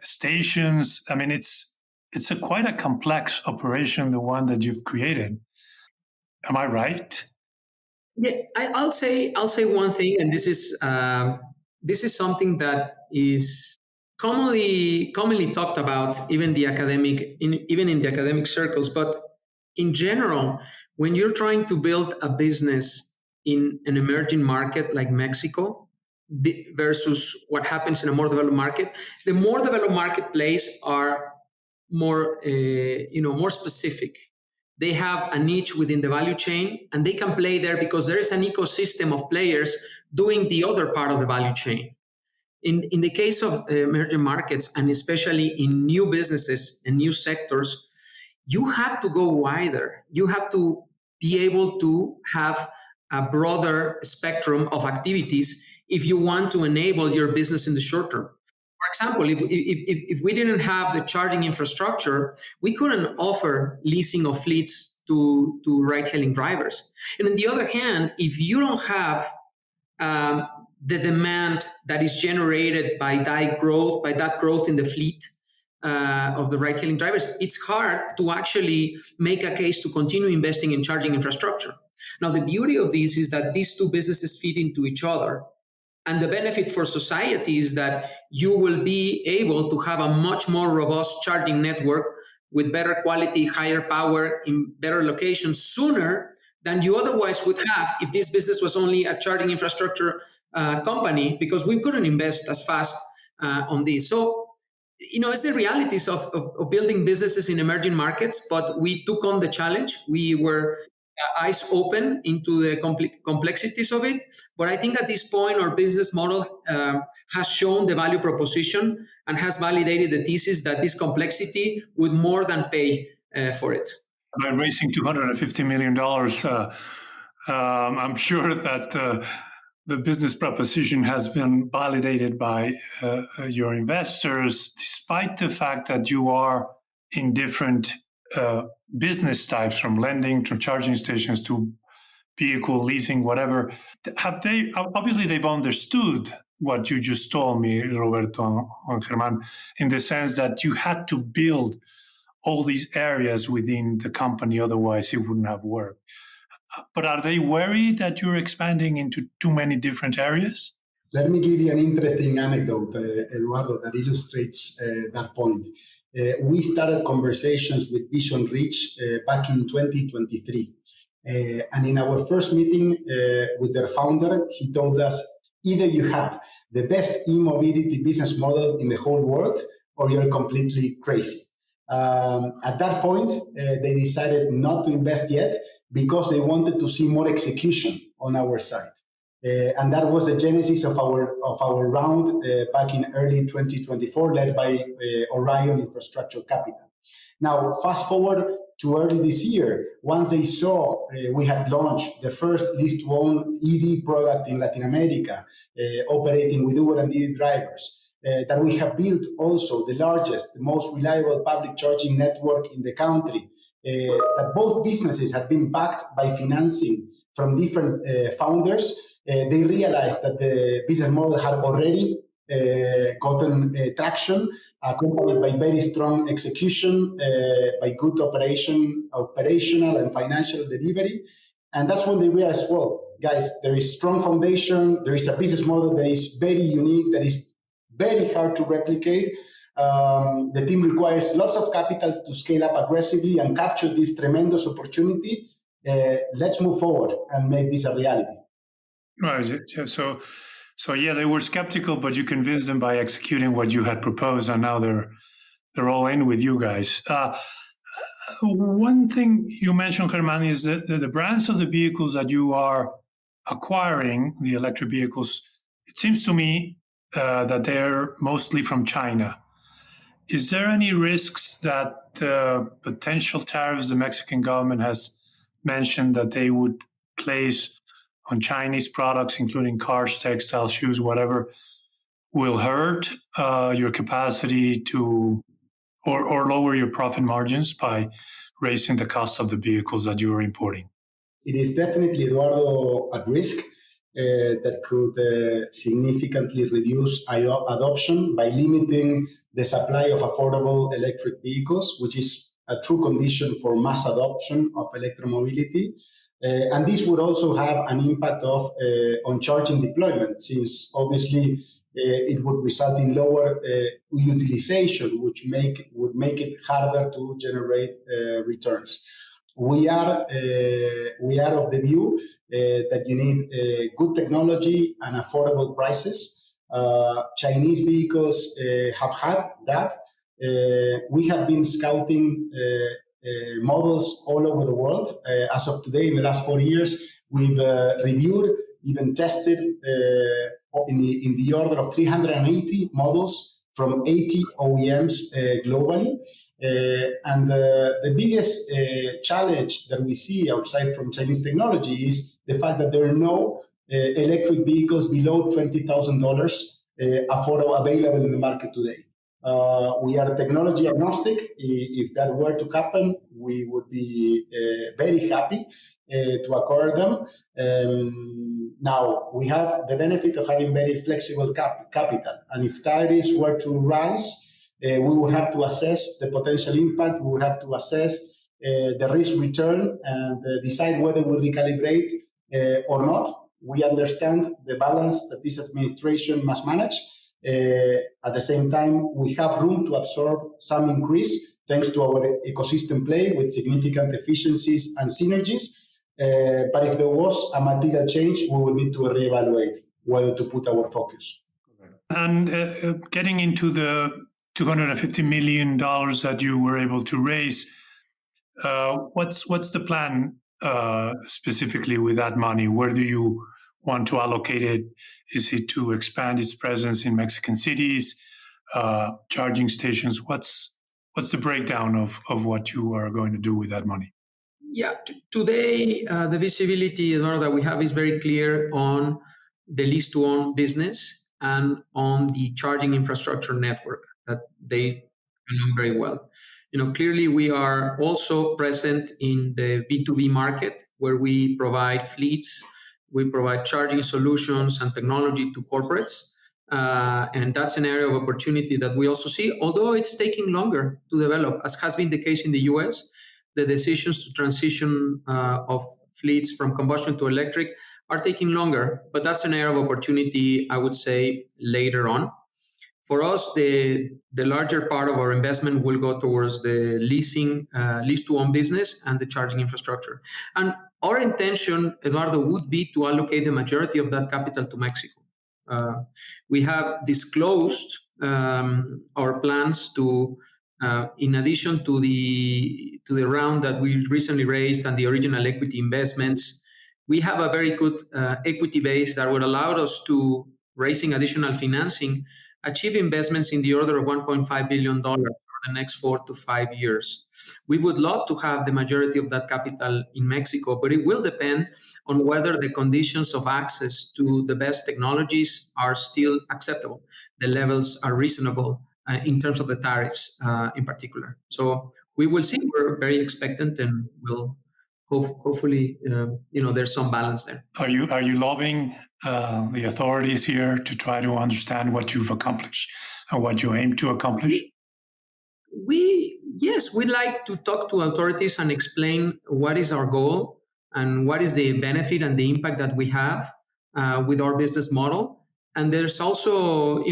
stations. I mean, it's quite a complex operation, the one that you've created. Am I right? Yeah, I'll say one thing, and this is something that is commonly talked about, even in the academic circles. But in general, when you're trying to build a business in an emerging market like Mexico versus what happens in a more developed market, the more developed marketplaces are more specific. They have a niche within the value chain, and they can play there because there is an ecosystem of players doing the other part of the value chain. In the case of emerging markets, and especially in new businesses and new sectors, you have to go wider. You have to be able to have a broader spectrum of activities if you want to enable your business in the short term. For example, if we didn't have the charging infrastructure, we couldn't offer leasing of fleets to ride-hailing drivers. And on the other hand, if you don't have the demand that is generated by that growth in the fleet of the ride-hailing drivers, it's hard to actually make a case to continue investing in charging infrastructure. Now, the beauty of this is that these two businesses feed into each other. And the benefit for society is that you will be able to have a much more robust charging network with better quality, higher power in better locations sooner than you otherwise would have if this business was only a charging infrastructure company, because we couldn't invest as fast on this. So, it's the realities of building businesses in emerging markets, but we took on the challenge. We were eyes open into the complexities of it. But I think at this point, our business model has shown the value proposition and has validated the thesis that this complexity would more than pay for it. By raising $250 million, I'm sure that the business proposition has been validated by your investors, despite the fact that you are in different business types, from lending to charging stations to vehicle leasing, whatever. Obviously they've understood what you just told me, Roberto and Germán, in the sense that you had to build all these areas within the company, otherwise it wouldn't have worked. But are they worried that you're expanding into too many different areas? Let me give you an interesting anecdote, Eduardo, that illustrates that point. We started conversations with Vision Reach back in 2023. And in our first meeting with their founder, he told us, either you have the best e-mobility business model in the whole world, or you're completely crazy. At that point, they decided not to invest yet because they wanted to see more execution on our side. And that was the genesis of our round back in early 2024, led by Orion Infrastructure Capital. Now, fast forward to early this year, once they saw we had launched the first lease-to-own EV product in Latin America, operating with Uber and Didi drivers, that we have built also the largest, the most reliable public charging network in the country, that both businesses have been backed by financing from different founders, they realized that the business model had already gotten traction, accompanied by very strong execution, by good operational and financial delivery. And that's when they realized, well, guys, there is strong foundation, there is a business model that is very unique, that is very hard to replicate. The team requires lots of capital to scale up aggressively and capture this tremendous opportunity. Let's move forward and make this a reality. Right. So yeah, they were skeptical, but you convinced them by executing what you had proposed, and now they're all in with you guys. One thing you mentioned, Germán, is that the brands of the vehicles that you are acquiring, the electric vehicles, it seems to me that they're mostly from China. Is there any risks that potential tariffs the Mexican government has mentioned that they would place on Chinese products, including cars, textiles, shoes, whatever, will hurt your capacity to or lower your profit margins by raising the cost of the vehicles that you are importing? It is definitely, Eduardo, at risk that could significantly reduce adoption by limiting the supply of affordable electric vehicles, which is a true condition for mass adoption of electromobility. And this would also have an impact on charging deployment, since obviously it would result in lower utilization, which would make it harder to generate returns. We are of the view that you need good technology and affordable prices. Chinese vehicles have had that. We have been scouting models all over the world. As of today, in the last 4 years, we've reviewed, even tested in the order of 380 models from 80 OEMs globally. And the biggest challenge that we see outside from Chinese technology is the fact that there are no electric vehicles below $20,000 available in the market today. We are technology agnostic. If that were to happen, we would be very happy to acquire them. Now, we have the benefit of having very flexible capital. And if tariffs were to rise, we would have to assess the potential impact. We would have to assess the risk return and decide whether we recalibrate or not. We understand the balance that this administration must manage. At the same time, we have room to absorb some increase thanks to our ecosystem play with significant efficiencies and synergies. But if there was a material change, we will need to reevaluate whether to put our focus. And getting into the $250 million that you were able to raise, what's the plan specifically with that money? Where do you want to allocate it? Is it to expand its presence in Mexican cities, charging stations? What's the breakdown of what you are going to do with that money? Yeah, today the visibility, Eduardo, that we have is very clear on the lease-to-own business and on the charging infrastructure network that they know very well. Clearly we are also present in the B2B market where we provide fleets, we provide charging solutions and technology to corporates. And that's an area of opportunity that we also see, although it's taking longer to develop, as has been the case in the US. The decisions to transition of fleets from combustion to electric are taking longer, but that's an area of opportunity, I would say, later on. For us, the larger part of our investment will go towards the lease-to-own business and the charging infrastructure. And our intention, Eduardo, would be to allocate the majority of that capital to Mexico. We have disclosed our plans to, in addition to the round that we recently raised and the original equity investments, we have a very good equity base that would allow us to, raising additional financing, achieve investments in the order of $1.5 billion over the next 4 to 5 years. We would love to have the majority of that capital in Mexico, but it will depend on whether the conditions of access to the best technologies are still acceptable. The levels are reasonable in terms of the tariffs in particular. So we will see. We're very expectant, and we'll hopefully, there's some balance there. Are you lobbying the authorities here to try to understand what you've accomplished and what you aim to accomplish? Yes, we'd like to talk to authorities and explain what is our goal and what is the benefit and the impact that we have with our business model. And there's also,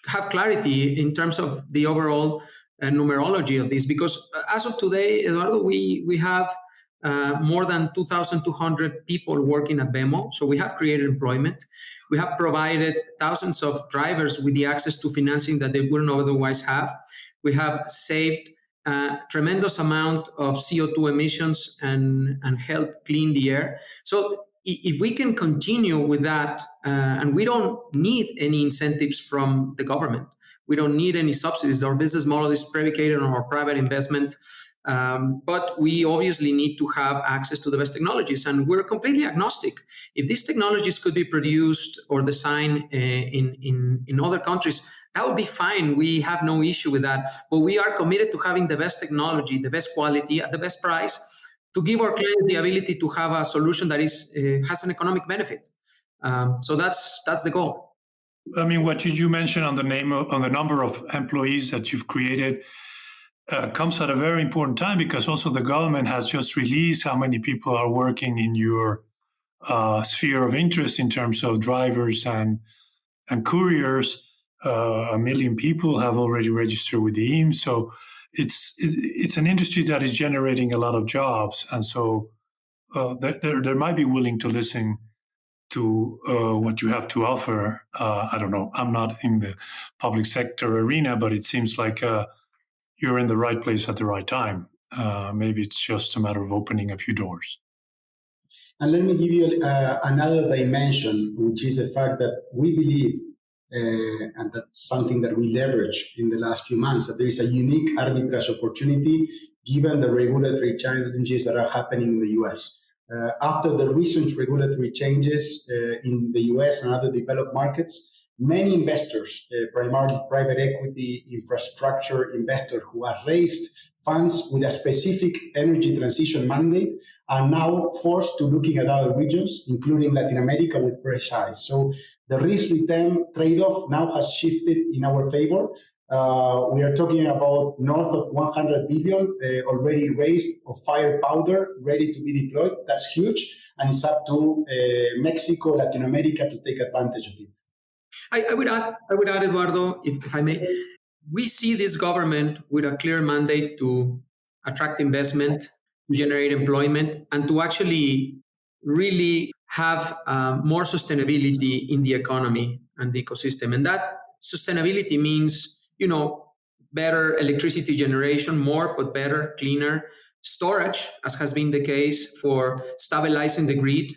have clarity in terms of the overall numerology of this, because as of today, Eduardo, we have more than 2,200 people working at VEMO. So we have created employment. We have provided thousands of drivers with the access to financing that they wouldn't otherwise have. We have saved a tremendous amount of CO2 emissions and helped clean the air. So if we can continue with that, and we don't need any incentives from the government, we don't need any subsidies. Our business model is predicated on our private investment. But we obviously need to have access to the best technologies, and we're completely agnostic. If these technologies could be produced or designed in other countries, that would be fine. We have no issue with that. But we are committed to having the best technology, the best quality, at the best price, to give our clients the ability to have a solution that has an economic benefit. So that's the goal. I mean, what did you mention on the number of employees that you've created? Comes at a very important time, because also the government has just released how many people are working in your sphere of interest in terms of drivers and couriers. 1 million people have already registered with the EAM. So it's an industry that is generating a lot of jobs. And so they might be willing to listen to what you have to offer. I don't know. I'm not in the public sector arena, but it seems like you're in the right place at the right time. Maybe it's just a matter of opening a few doors. And let me give you another dimension, which is the fact that we believe, and that's something that we leverage in the last few months, that there is a unique arbitrage opportunity given the regulatory changes that are happening in the US. After the recent regulatory changes in the US and other developed markets, many investors, primarily private equity, infrastructure investors who have raised funds with a specific energy transition mandate, are now forced to looking at other regions, including Latin America, with fresh eyes. So the risk-return trade-off now has shifted in our favor. We are talking about north of 100 billion already raised of firepower ready to be deployed. That's huge, and it's up to Mexico, Latin America to take advantage of it. I would add, Eduardo, if I may, we see this government with a clear mandate to attract investment, to generate employment, and to actually really have more sustainability in the economy and the ecosystem. And that sustainability means, better electricity generation, more but better, cleaner storage, as has been the case for stabilizing the grid,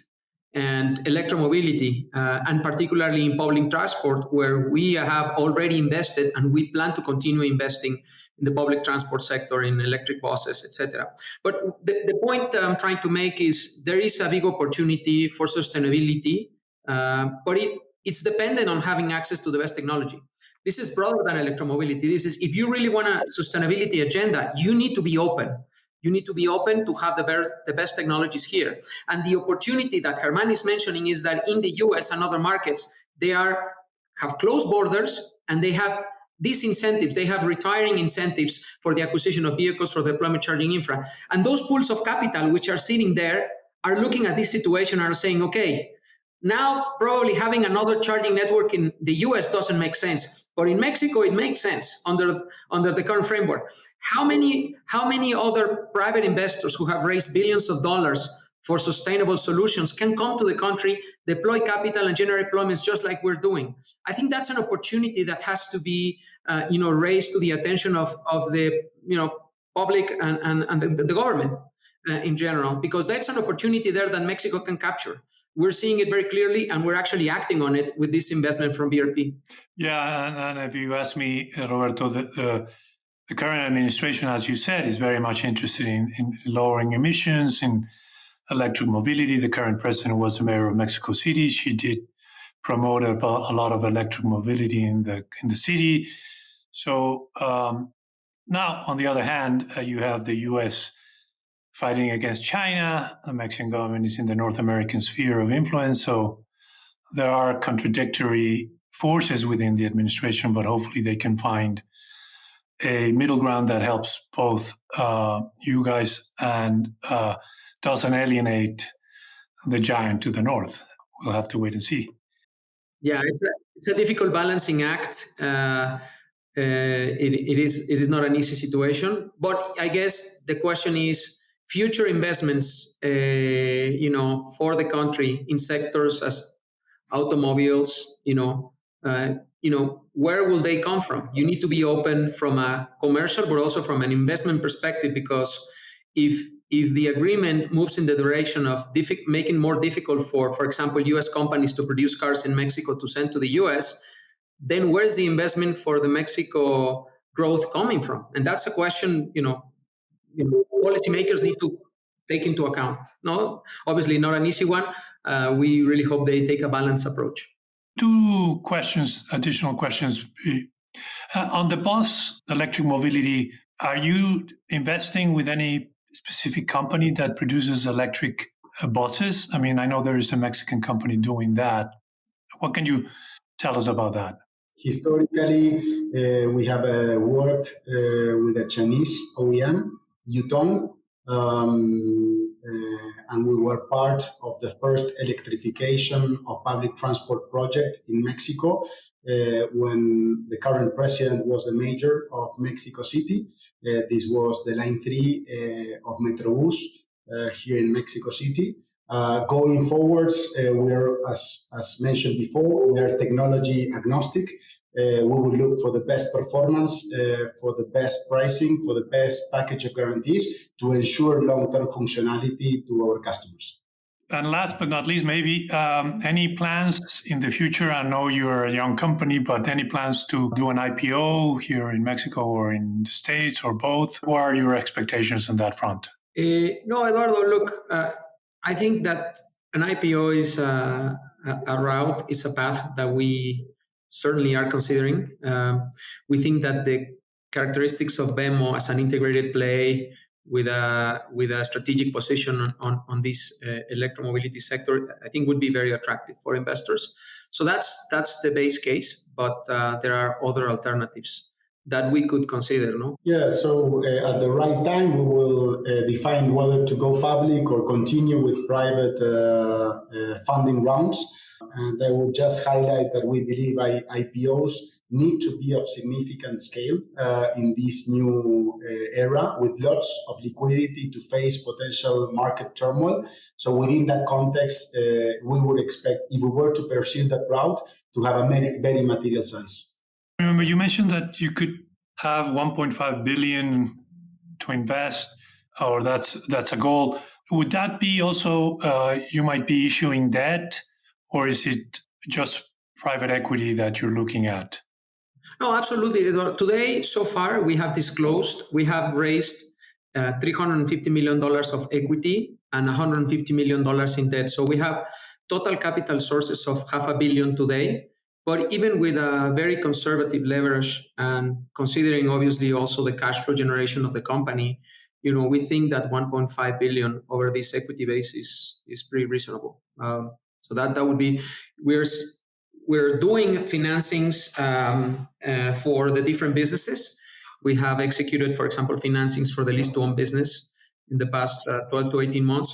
and electromobility, and particularly in public transport, where we have already invested and we plan to continue investing in the public transport sector, in electric buses, etc. But the point I'm trying to make is there is a big opportunity for sustainability, but it's dependent on having access to the best technology. This is broader than electromobility. This is, if you really want a sustainability agenda, you need to be open. You need to be open to have the best technologies here. And the opportunity that Germán is mentioning is that in the US and other markets, they have closed borders, and they have these incentives. They have retiring incentives for the acquisition of vehicles, for deployment charging infra. And those pools of capital which are sitting there are looking at this situation and are saying, okay, now probably having another charging network in the US doesn't make sense, but in Mexico it makes sense under the current framework. How many other private investors who have raised billions of dollars for sustainable solutions can come to the country, deploy capital, and generate employment just like we're doing? I think that's an opportunity that has to be raised to the attention of the public and the government in general, because that's an opportunity there that Mexico can capture. We're seeing it very clearly, and we're actually acting on it with this investment from BRP. Yeah, and if you ask me, Roberto, the current administration, as you said, is very much interested in lowering emissions, in electric mobility. The current president was the mayor of Mexico City. She did promote a lot of electric mobility in the city. So now, on the other hand, you have the U.S. fighting against China. The Mexican government is in the North American sphere of influence. So there are contradictory forces within the administration, but hopefully they can find a middle ground that helps both you guys and doesn't alienate the giant to the north. We'll have to wait and see. Yeah, it's a difficult balancing act. It is not an easy situation, but I guess the question is future investments, for the country in sectors as automobiles, where will they come from? You need to be open from a commercial, but also from an investment perspective, because if the agreement moves in the direction of making more difficult for example, U.S. companies to produce cars in Mexico to send to the U.S., then where's the investment for the Mexico growth coming from? And that's a question, policymakers need to take into account. No, obviously not an easy one. We really hope they take a balanced approach. Two additional questions. On the bus electric mobility, are you investing with any specific company that produces electric buses? I mean, I know there is a Mexican company doing that. What can you tell us about that? Historically, we have worked with a Chinese OEM, Yutong, and we were part of the first electrification of public transport project in Mexico when the current president was the mayor of Mexico City. This was the Line 3 of Metrobus here in Mexico City. Going forwards, we're, as mentioned before, we are technology agnostic. We will look for the best performance, for the best pricing, for the best package of guarantees to ensure long-term functionality to our customers. And last but not least, maybe any plans in the future? I know you're a young company, but any plans to do an IPO here in Mexico or in the States or both? What are your expectations on that front? No, Eduardo, look, I think that an IPO is a route, is a path that we certainly are considering. We think that the characteristics of VEMO as an integrated play with a strategic position on this electromobility sector, I think would be very attractive for investors. So that's the base case, but there are other alternatives that we could consider, no? Yeah, so at the right time, we will define whether to go public or continue with private funding rounds. And I will just highlight that we believe IPOs need to be of significant scale in this new era with lots of liquidity to face potential market turmoil. So within that context, we would expect, if we were to pursue that route, to have a very material size. Remember, you mentioned that you could have 1.5 billion to invest, or that's a goal. Would that be also, you might be issuing debt, or is it just private equity that you're looking at? No, absolutely. Today, so far, we have disclosed, we have raised $350 million of equity and $150 million in debt. So we have total capital sources of $500 million today. But even with a very conservative leverage and considering obviously also the cash flow generation of the company, we think that 1.5 billion over this equity base is pretty reasonable. So that would be, we're doing financings for the different businesses. We have executed, for example, financings for the lease-to-own business in the past 12 to 18 months.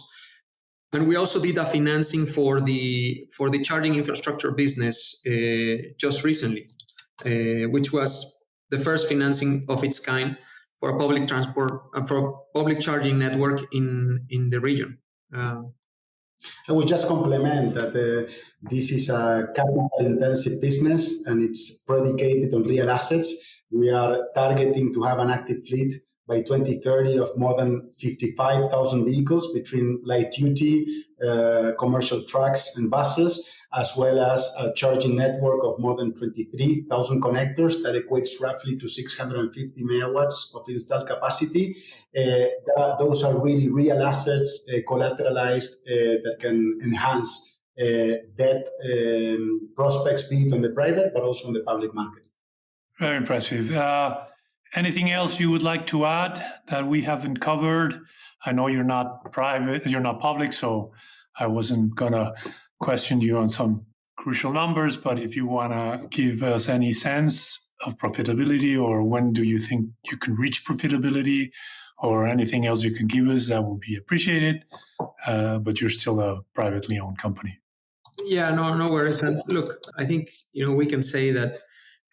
And we also did a financing for the charging infrastructure business just recently, which was the first financing of its kind for a public transport, for public charging network in the region. I would just complement that this is a capital-intensive business and it's predicated on real assets. We are targeting to have an active fleet by 2030 of more than 55,000 vehicles between light duty, commercial trucks and buses, as well as a charging network of more than 23,000 connectors that equates roughly to 650 megawatts of installed capacity. Those are really real assets, collateralized, that can enhance debt prospects, be it on the private, but also on the public market. Very impressive. Anything else you would like to add that we haven't covered? I know you're not private, you're not public, so I wasn't going to question you on some crucial numbers, but if you want to give us any sense of profitability, or when do you think you can reach profitability, or anything else you can give us, that would be appreciated. But you're still a privately owned company. Yeah, no worries. And look, I think we can say that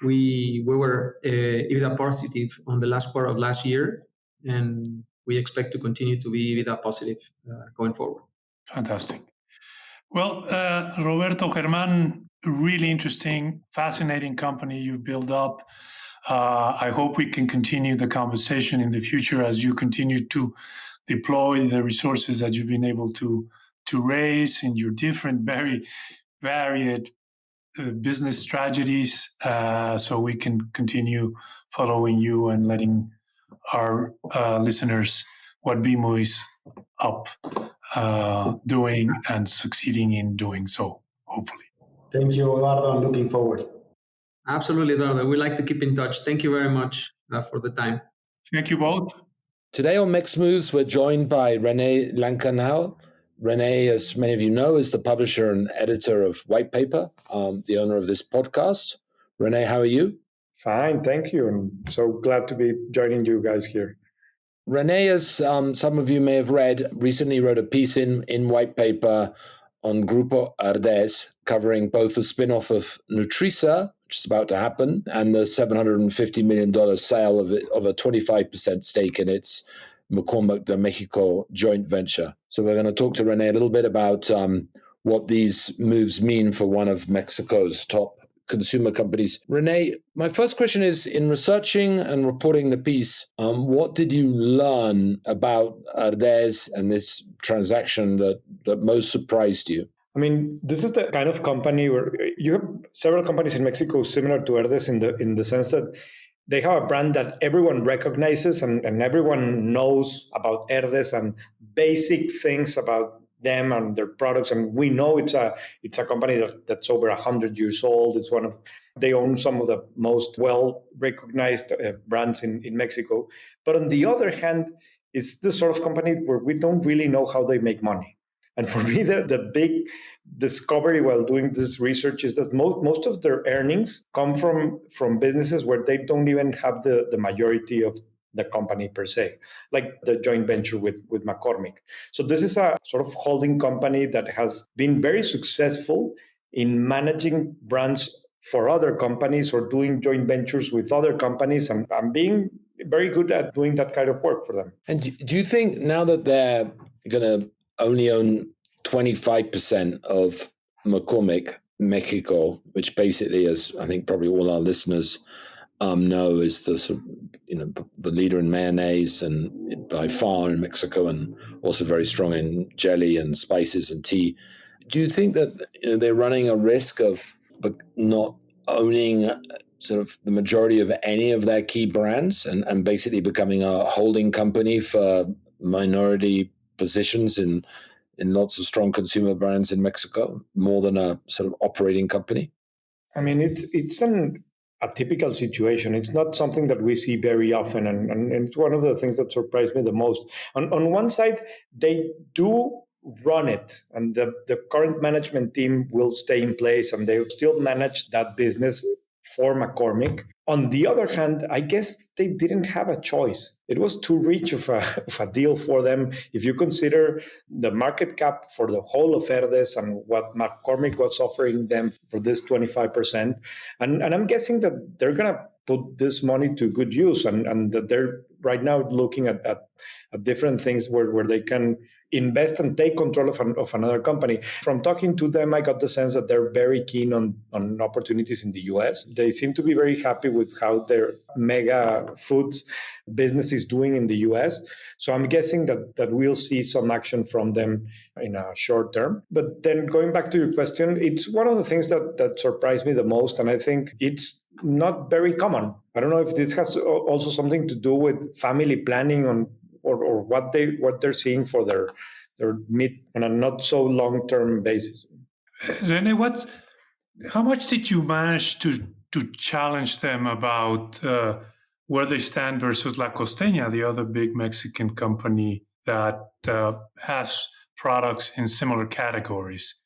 we were EBITDA positive on the last quarter of last year, and we expect to continue to be EBITDA positive going forward. Fantastic. Well, Roberto, Germán, really interesting, fascinating company you built up. I hope we can continue the conversation in the future as you continue to deploy the resources that you've been able to raise in your different, very varied business strategies, so we can continue following you and letting our listeners what VEMO is up doing and succeeding in doing so, hopefully. Thank you, Eduardo. I'm looking forward. Absolutely, Eduardo. We like to keep in touch. Thank you very much for the time. Thank you both. Today on MexMoves, we're joined by René Lankenau. René, as many of you know, is the publisher and editor of Whitepaper, the owner of this podcast. René, how are you? Fine, thank you. I'm so glad to be joining you guys here. René, as some of you may have read, recently wrote a piece in Whitepaper on Grupo Herdez, covering both the spin-off of Nutrisa, which is about to happen, and the $750 million sale of a 25% stake in its McCormick de Mexico joint venture. So we're going to talk to René a little bit about what these moves mean for one of Mexico's top consumer companies. René, my first question is, in researching and reporting the piece, what did you learn about Herdez and this transaction that most surprised you? I mean, this is the kind of company where you have several companies in Mexico similar to Herdez in the sense that they have a brand that everyone recognizes and everyone knows about Herdez and basic things about them and their products. And we know it's a company that's over 100 years old. They own some of the most well-recognized brands in Mexico. But on the other hand, it's the sort of company where we don't really know how they make money. And for me, the big discovery while doing this research is that most of their earnings come from businesses where they don't even have the majority of the company per se, like the joint venture with McCormick. So this is a sort of holding company that has been very successful in managing brands for other companies or doing joint ventures with other companies and being very good at doing that kind of work for them. And do you think now that they're going to only own 25% of McCormick Mexico, which basically, as I think probably all our listeners know, is the sort of, the leader in mayonnaise and by far in Mexico, and also very strong in jelly and spices and tea. Do you think that they're running a risk of not owning sort of the majority of any of their key brands and basically becoming a holding company for minority positions in lots of strong consumer brands in Mexico, more than a sort of operating company? I mean, it's a typical situation. It's not something that we see very often, and it's one of the things that surprised me the most. On one side, they do run it, and the current management team will stay in place, and they still manage that business for McCormick. On the other hand, I guess they didn't have a choice. It was too rich of a deal for them. If you consider the market cap for the whole of Herdez and what McCormick was offering them for this 25%, and I'm guessing that they're going to put this money to good use, and that they're right now looking at different things where they can invest and take control of another company. From talking to them, I got the sense that they're very keen on opportunities in the US. They seem to be very happy with how their mega foods business is doing in the US. So I'm guessing that we'll see some action from them in a short term. But then going back to your question, it's one of the things that surprised me the most. And I think it's not very common. I don't know if this has also something to do with family planning or what they're seeing for their mid on a not so long-term basis. René, how much did you manage to challenge them about where they stand versus La Costeña, the other big Mexican company that has products in similar categories?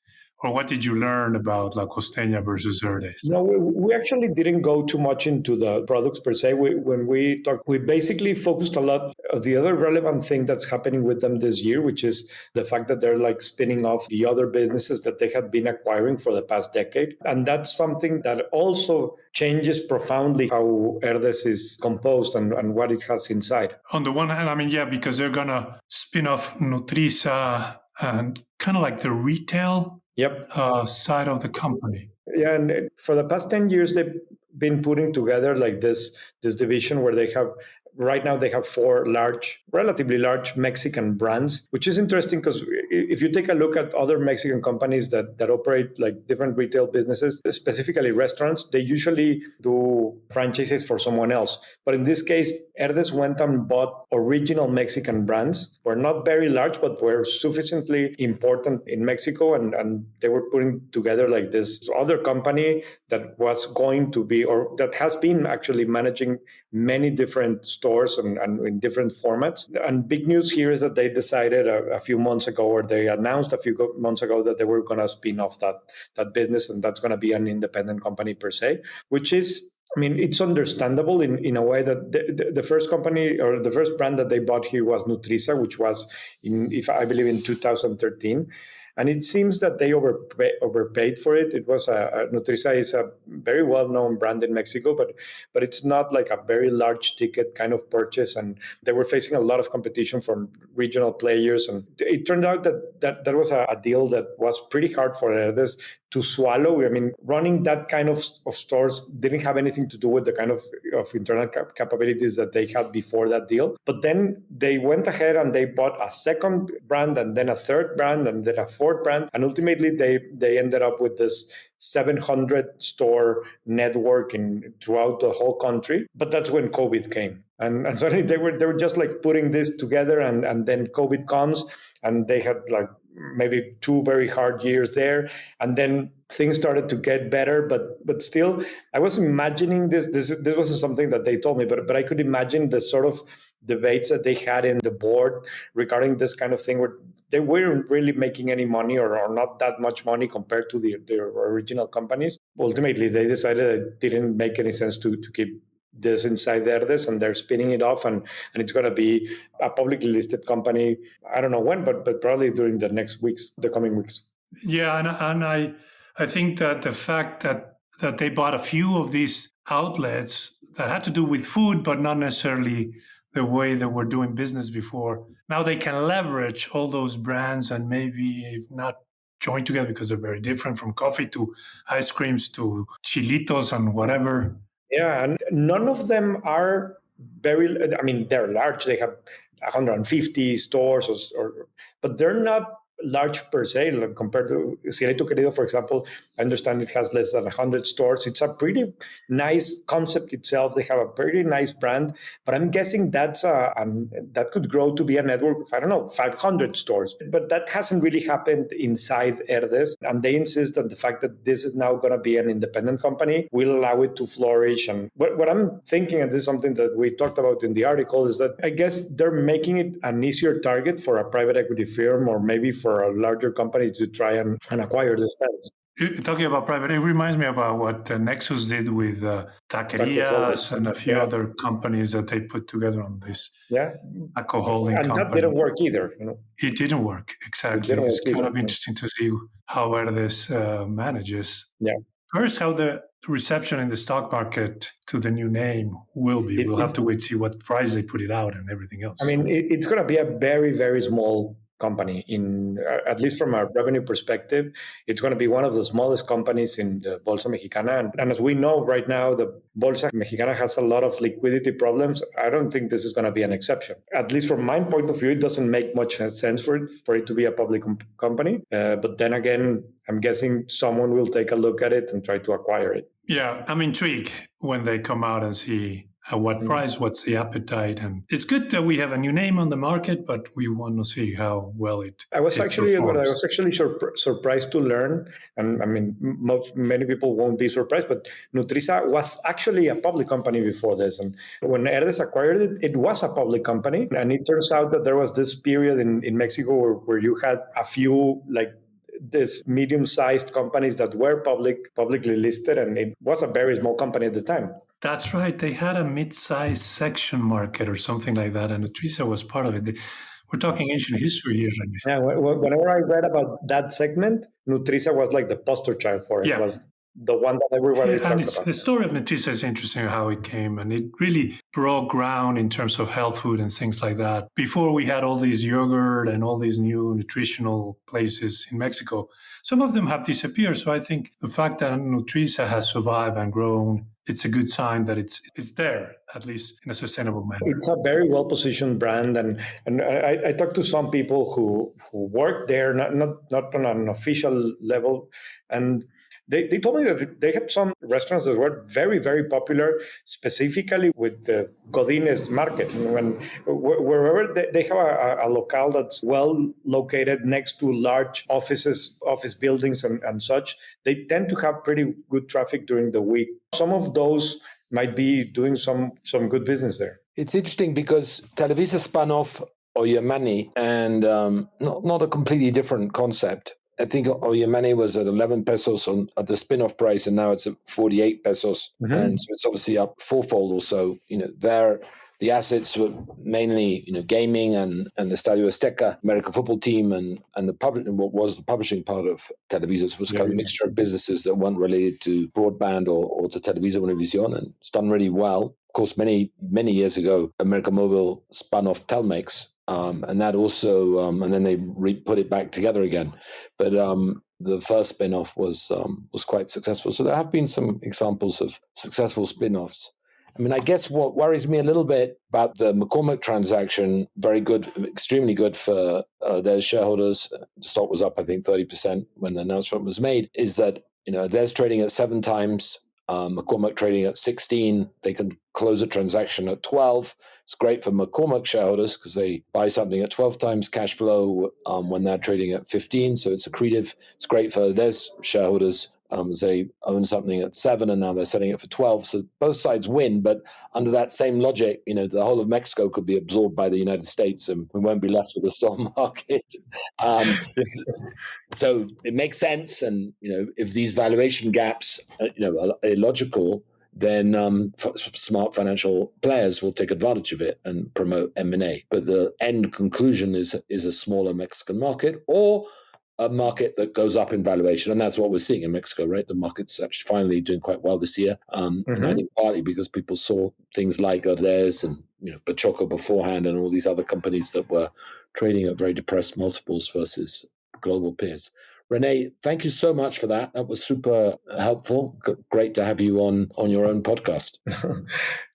Or what did you learn about La Costeña versus Herdez? No, we actually didn't go too much into the products per se. When we talked, we basically focused a lot of the other relevant thing that's happening with them this year, which is the fact that they're like spinning off the other businesses that they had been acquiring for the past decade. And that's something that also changes profoundly how Herdez is composed and what it has inside. On the one hand, I mean, yeah, because they're going to spin off Nutrisa and kind of like the retail side of the company. Yeah, and for the past 10 years, they've been putting together like this division where they have, right now they have 4 relatively large Mexican brands, which is interesting because if you take a look at other Mexican companies that operate like different retail businesses, specifically restaurants, they usually do franchises for someone else. But in this case, Herdez went and bought original Mexican brands, were not very large, but were sufficiently important in Mexico. And they were putting together like this other company that was going to be, or that has been actually managing many different stores and in different formats. And big news here is that they decided a few months ago, or they announced a few months ago, that they were going to spin off that business, and that's going to be an independent company per se, which is, I mean, it's understandable in a way that the first company or the first brand that they bought here was Nutrisa, which was, I believe, in 2013. And it seems that they overpaid for it. It was Nutrisa is a very well-known brand in Mexico, but it's not like a very large ticket kind of purchase. And they were facing a lot of competition from regional players. And it turned out that was a deal that was pretty hard for Herdez to swallow. I mean, running that kind of stores didn't have anything to do with the kind of internal capabilities that they had before that deal. But then they went ahead and they bought a second brand, and then a third brand, and then a fourth brand. And ultimately, they ended up with this 700 store network throughout the whole country. But that's when COVID came. And suddenly they were just like putting this together, and then COVID comes, and they had like maybe 2 very hard years there, and then things started to get better. But still, I was imagining this wasn't something that they told me, but I could imagine the sort of debates that they had in the board regarding this kind of thing, where they weren't really making any money or not that much money compared to their original companies. Ultimately, they decided it didn't make any sense to keep this inside Herdez, and they're spinning it off, and it's going to be a publicly listed company. I don't know when, but probably during the coming weeks. Yeah, and I think that the fact that they bought a few of these outlets that had to do with food, but not necessarily the way they were doing business before. Now they can leverage all those brands and maybe if not join together, because they're very different, from coffee to ice creams to chilitos and whatever. Yeah, and none of them are I mean, they're large. They have 150 stores, but they're not large per se, like compared to Cielito Querido, for example. I understand it has less than 100 stores. It's a pretty nice concept itself. They have a pretty nice brand, but I'm guessing that could grow to be a network of, I don't know, 500 stores. But that hasn't really happened inside Herdez, and they insist on the fact that this is now going to be an independent company, will allow it to flourish. And what I'm thinking, and this is something that we talked about in the article, is that I guess they're making it an easier target for a private equity firm, or maybe for a larger company to try and acquire this business. Talking about private, it reminds me about what Nexus did with Taquerias and a few other companies that they put together on this taco holding company. And that didn't work either. It didn't work, exactly. It's kind of interesting to see how Herdez manages. Yeah. First, how reception in the stock market to the new name will be. We'll have to wait to see what price they put it out and everything else. I mean, it's going to be a very, very small company, in at least from a revenue perspective. It's going to be one of the smallest companies in the Bolsa Mexicana. And as we know right now, the Bolsa Mexicana has a lot of liquidity problems. I don't think this is going to be an exception. At least from my point of view, it doesn't make much sense for it to be a public company. But then again, I'm guessing someone will take a look at it and try to acquire it. Yeah, I'm intrigued when they come out and see at what price, what's the appetite. And it's good that we have a new name on the market, but we want to see how well it I was actually performs. surprised to learn, and I mean, many people won't be surprised, but Nutrisa was actually a public company before this. And when Herdez acquired it, it was a public company. And it turns out that there was this period in Mexico where you had a few, like, these medium-sized companies that were publicly listed, and it was a very small company at the time. That's right. They had a mid-sized section market or something like that, and Nutrisa was part of it. We're talking ancient history here. Yeah, whenever I read about that segment, Nutrisa was like the poster child for it. Yeah. It was the one that everybody talked about. The story of Nutrisa is interesting, how it came, and it really broke ground in terms of health food and things like that. Before we had all these yogurt and all these new nutritional places in Mexico, some of them have disappeared. So I think the fact that Nutrisa has survived and grown, it's a good sign that it's there, at least in a sustainable manner. It's a very well-positioned brand, and I talked to some people who work there, not on an official level, and they told me that they had some restaurants that were very, very popular, specifically with the Godines market. Wherever they have a locale that's well located next to large office buildings and such, they tend to have pretty good traffic during the week. Some of those might be doing some good business there. It's interesting because Televisa spun off Oyamani, and not a completely different concept. I think Oyamani was at 11 pesos at the spin-off price, and now it's at 48 pesos. Mm-hmm. And so it's obviously up fourfold or so. The assets were mainly, gaming and the Estadio Azteca, American football team, and what was the publishing part of Televisa. Was kind of a mixture of businesses that weren't related to broadband or to Televisa Univision, and it's done really well. Of course, many, many years ago, America Mobile spun off Telmex, and that also, and then they put it back together again. But the first spin-off was quite successful. So there have been some examples of successful spin-offs. I mean, I guess what worries me a little bit about the McCormick transaction, very good, extremely good for their shareholders. The stock was up, I think, 30% when the announcement was made, is that, they're trading at 7 times, McCormick trading at 16. They can close a transaction at 12. It's great for McCormick shareholders because they buy something at 12 times cash flow when they're trading at 15. So it's accretive. It's great for their shareholders. They own something at 7 and now they're selling it for 12. So both sides win. But under that same logic, the whole of Mexico could be absorbed by the United States and we won't be left with a stock market. So it makes sense. And, if these valuation gaps, are illogical, then smart financial players will take advantage of it and promote M&A. But the end conclusion is a smaller Mexican market or a market that goes up in valuation. And that's what we're seeing in Mexico, right? The market's actually finally doing quite well this year. And I think partly because people saw things like Herdez and Bachoco beforehand and all these other companies that were trading at very depressed multiples versus global peers. René, thank you so much for that. That was super helpful. Great to have you on your own podcast.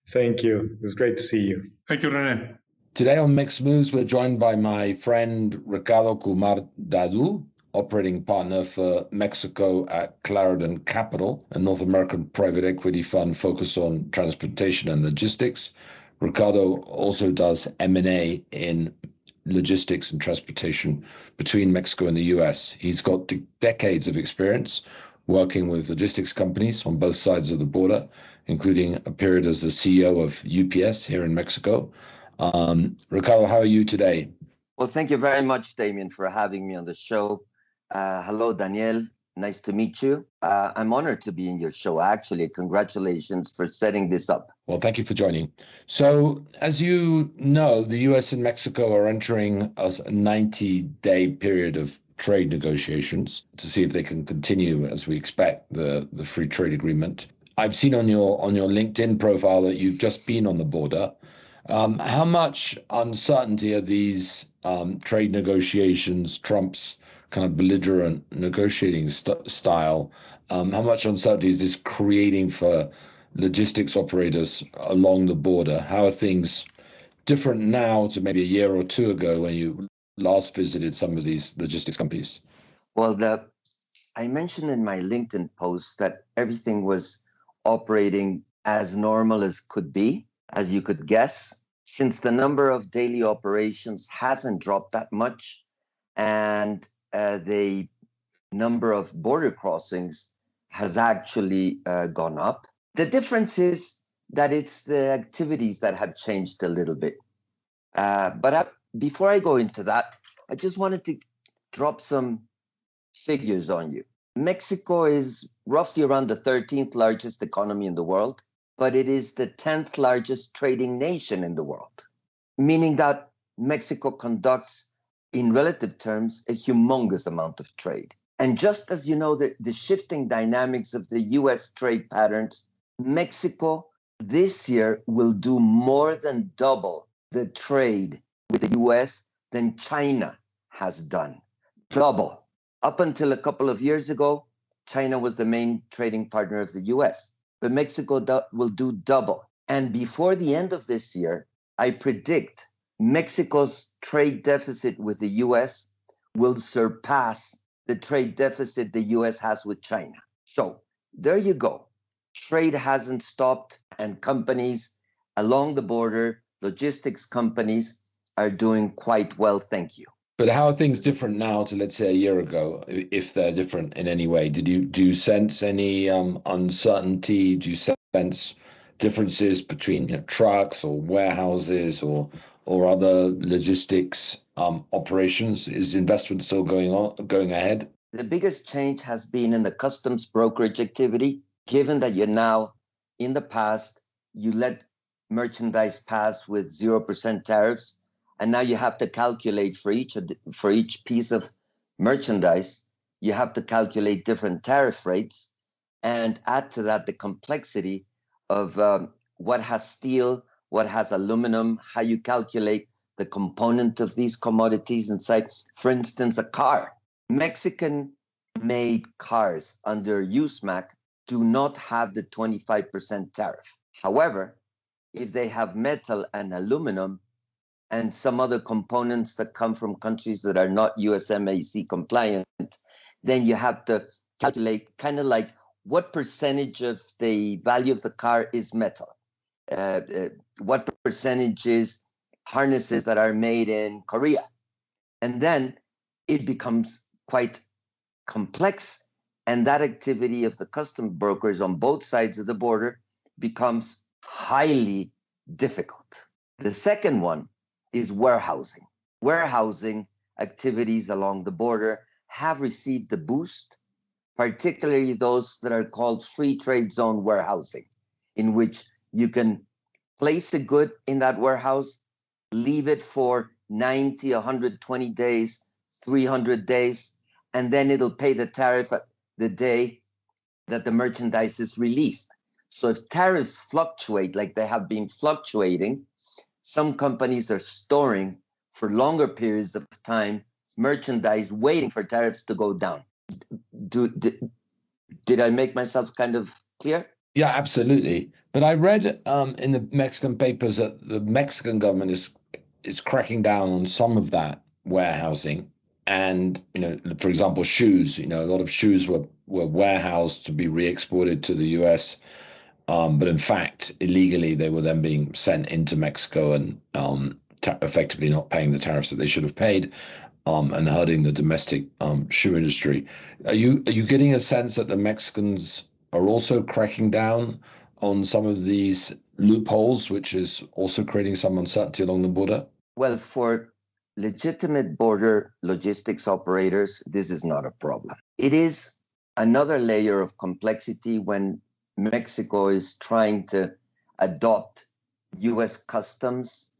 Thank you. It's great to see you. Thank you, René. Today on MexMoves, we're joined by my friend Ricardo Kumar Dadoo, operating partner for Mexico at Clarendon Capital, a North American private equity fund focused on transportation and logistics. Ricardo also does M&A in logistics and transportation between Mexico and the US. He's got decades of experience working with logistics companies on both sides of the border, including a period as the CEO of UPS here in Mexico. Ricardo, how are you today? Well, thank you very much, Damien, for having me on the show. Hello, Daniel. Nice to meet you. I'm honored to be in your show, actually. Congratulations for setting this up. Well, thank you for joining. So, as you know, the US and Mexico are entering a 90-day period of trade negotiations to see if they can continue, as we expect, the free trade agreement. I've seen on your LinkedIn profile that you've just been on the border. How much uncertainty are these trade negotiations, Trump's kind of belligerent negotiating style? How much uncertainty is this creating for logistics operators along the border? How are things different now to maybe a year or two ago when you last visited some of these logistics companies? Well, I mentioned in my LinkedIn post that everything was operating as normal as could be, as you could guess, since the number of daily operations hasn't dropped that much, and the number of border crossings has actually gone up. The difference is that it's the activities that have changed a little bit. Before I go into that, I just wanted to drop some figures on you. Mexico is roughly around the 13th largest economy in the world, but it is the 10th largest trading nation in the world, meaning that Mexico conducts, in relative terms, a humongous amount of trade. And just as you know the shifting dynamics of the US trade patterns, Mexico this year will do more than double the trade with the US than China has done. Double. Up until a couple of years ago, China was the main trading partner of the US, but Mexico will do double. And before the end of this year, I predict Mexico's trade deficit with the US will surpass the trade deficit the US has with China. So there you go. Trade hasn't stopped, and companies along the border, logistics companies, are doing quite well, thank you. But how are things different now to, let's say, a year ago, if they're different in any way? Do you sense any uncertainty? Do you sense differences between trucks or warehouses or other logistics operations? Is investment still going ahead? The biggest change has been in the customs brokerage activity, given that you're now, in the past, you let merchandise pass with 0% tariffs. And now you have to calculate for each piece of merchandise, you have to calculate different tariff rates, and add to that the complexity of what has steel, what has aluminum, how you calculate the component of these commodities inside. For instance, a car. Mexican-made cars under USMAC do not have the 25% tariff. However, if they have metal and aluminum, and some other components that come from countries that are not USMCA compliant, then you have to calculate kind of like what percentage of the value of the car is metal, what percentage is harnesses that are made in Korea. And then it becomes quite complex, and that activity of the custom brokers on both sides of the border becomes highly difficult. The second one is warehousing. Warehousing activities along the border have received a boost, particularly those that are called free trade zone warehousing, in which you can place a good in that warehouse, leave it for 90, 120 days, 300 days, and then it'll pay the tariff at the day that the merchandise is released. So if tariffs fluctuate like they have been fluctuating, some companies are storing for longer periods of time merchandise waiting for tariffs to go down. Did I make myself kind of clear? Yeah, absolutely. But I read in the Mexican papers that the Mexican government is cracking down on some of that warehousing. And, for example, shoes, a lot of shoes were warehoused to be re-exported to the US. But in fact, illegally, they were then being sent into Mexico and effectively not paying the tariffs that they should have paid, and hurting the domestic shoe industry. Are you getting a sense that the Mexicans are also cracking down on some of these loopholes, which is also creating some uncertainty along the border? Well, for legitimate border logistics operators, this is not a problem. It is another layer of complexity when Mexico is trying to adopt U.S. customs,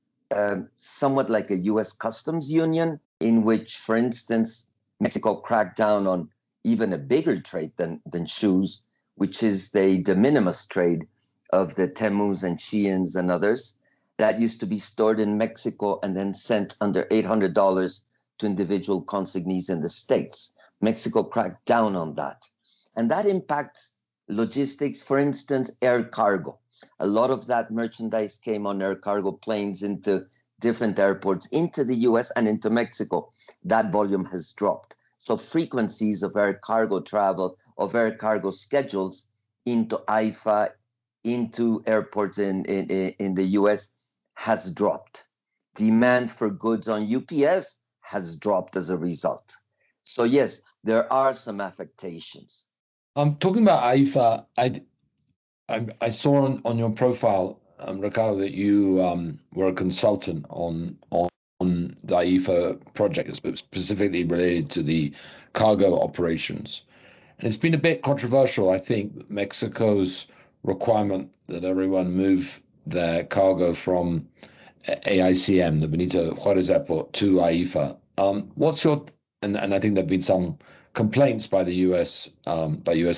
somewhat like a U.S. customs union, in which, for instance, Mexico cracked down on even a bigger trade than shoes which is the de minimis trade of the Temus and Sheins and others that used to be stored in Mexico and then sent under $800 to individual consignees in the States. Mexico cracked down on that. And that impacts logistics, for instance, air cargo. A lot of that merchandise came on air cargo planes into different airports, into the US and into Mexico. That volume has dropped. So frequencies of air cargo travel, of air cargo schedules into AIFA, into airports in the US has dropped. Demand for goods on UPS has dropped as a result. So yes, there are some affectations. Talking about AIFA, I saw on your profile, Ricardo, that you were a consultant on the AIFA project, specifically related to the cargo operations. And it's been a bit controversial, I think, Mexico's requirement that everyone move their cargo from AICM, the Benito Juarez Airport, to AIFA. What's your, and I think there have been some complaints by the US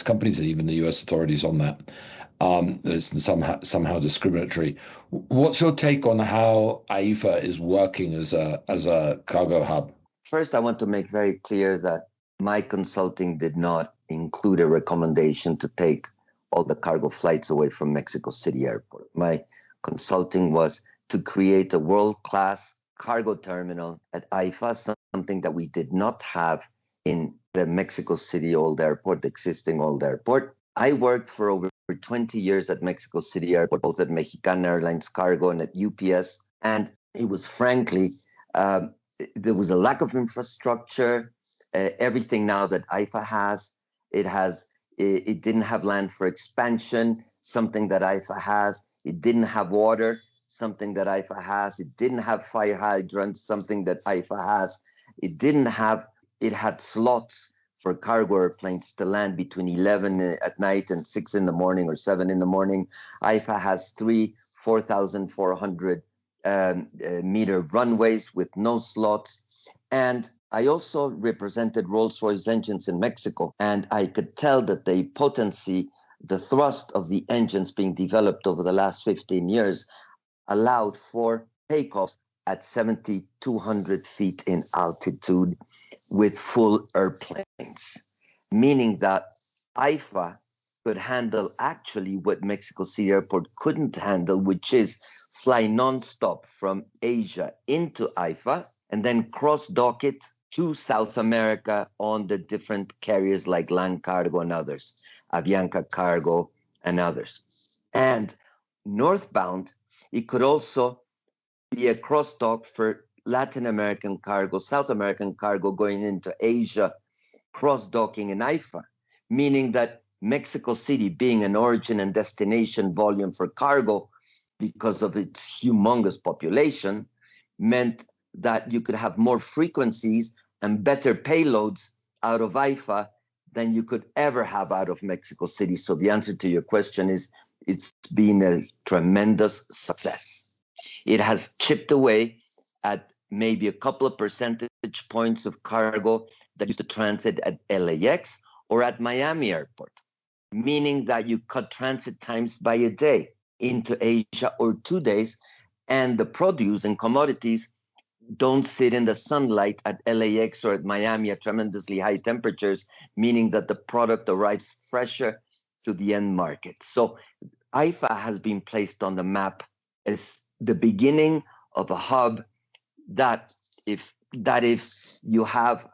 companies and even the US authorities on that, that it's somehow discriminatory. What's your take on how AIFA is working as a cargo hub? First, I want to make very clear that my consulting did not include a recommendation to take all the cargo flights away from Mexico City Airport. My consulting was to create a world-class cargo terminal at AIFA, something that we did not have in the Mexico City Old Airport, the existing Old Airport. I worked for over 20 years at Mexico City Airport, both at Mexican Airlines Cargo and at UPS. And it was frankly, there was a lack of infrastructure. Everything now that AIFA has, it didn't have land for expansion, something that AIFA has. It didn't have water, something that AIFA has. It didn't have fire hydrants, something that AIFA has. It had slots for cargo airplanes to land between 11 at night and 6 in the morning or 7 in the morning. AIFA has 4,400 meter runways with no slots. And I also represented Rolls-Royce engines in Mexico, and I could tell that the potency, the thrust of the engines being developed over the last 15 years allowed for takeoffs at 7,200 feet in altitude with full airplanes, meaning that AIFA could handle actually what Mexico City Airport couldn't handle, which is fly nonstop from Asia into AIFA and then cross-dock it to South America on the different carriers like Land Cargo and others, Avianca Cargo and others. And northbound, it could also be a cross-dock for Latin American cargo, South American cargo going into Asia, cross-docking in AIFA, meaning that Mexico City, being an origin and destination volume for cargo because of its humongous population, meant that you could have more frequencies and better payloads out of AIFA than you could ever have out of Mexico City. So the answer to your question is it's been a tremendous success. It has chipped away at maybe a couple of percentage points of cargo that used to transit at LAX or at Miami Airport, meaning that you cut transit times by a day into Asia or 2 days, and the produce and commodities don't sit in the sunlight at LAX or at Miami at tremendously high temperatures, meaning that the product arrives fresher to the end market. So AIFA has been placed on the map as the beginning of a hub that if you have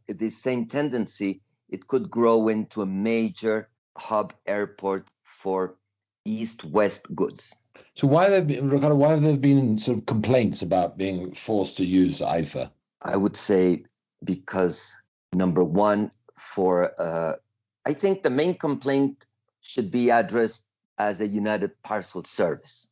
this same tendency, it could grow into a major hub airport for east-west goods. So why have there been sort of complaints about being forced to use AIFA? I would say because, number one, I think the main complaint should be addressed as a United Parcel Service,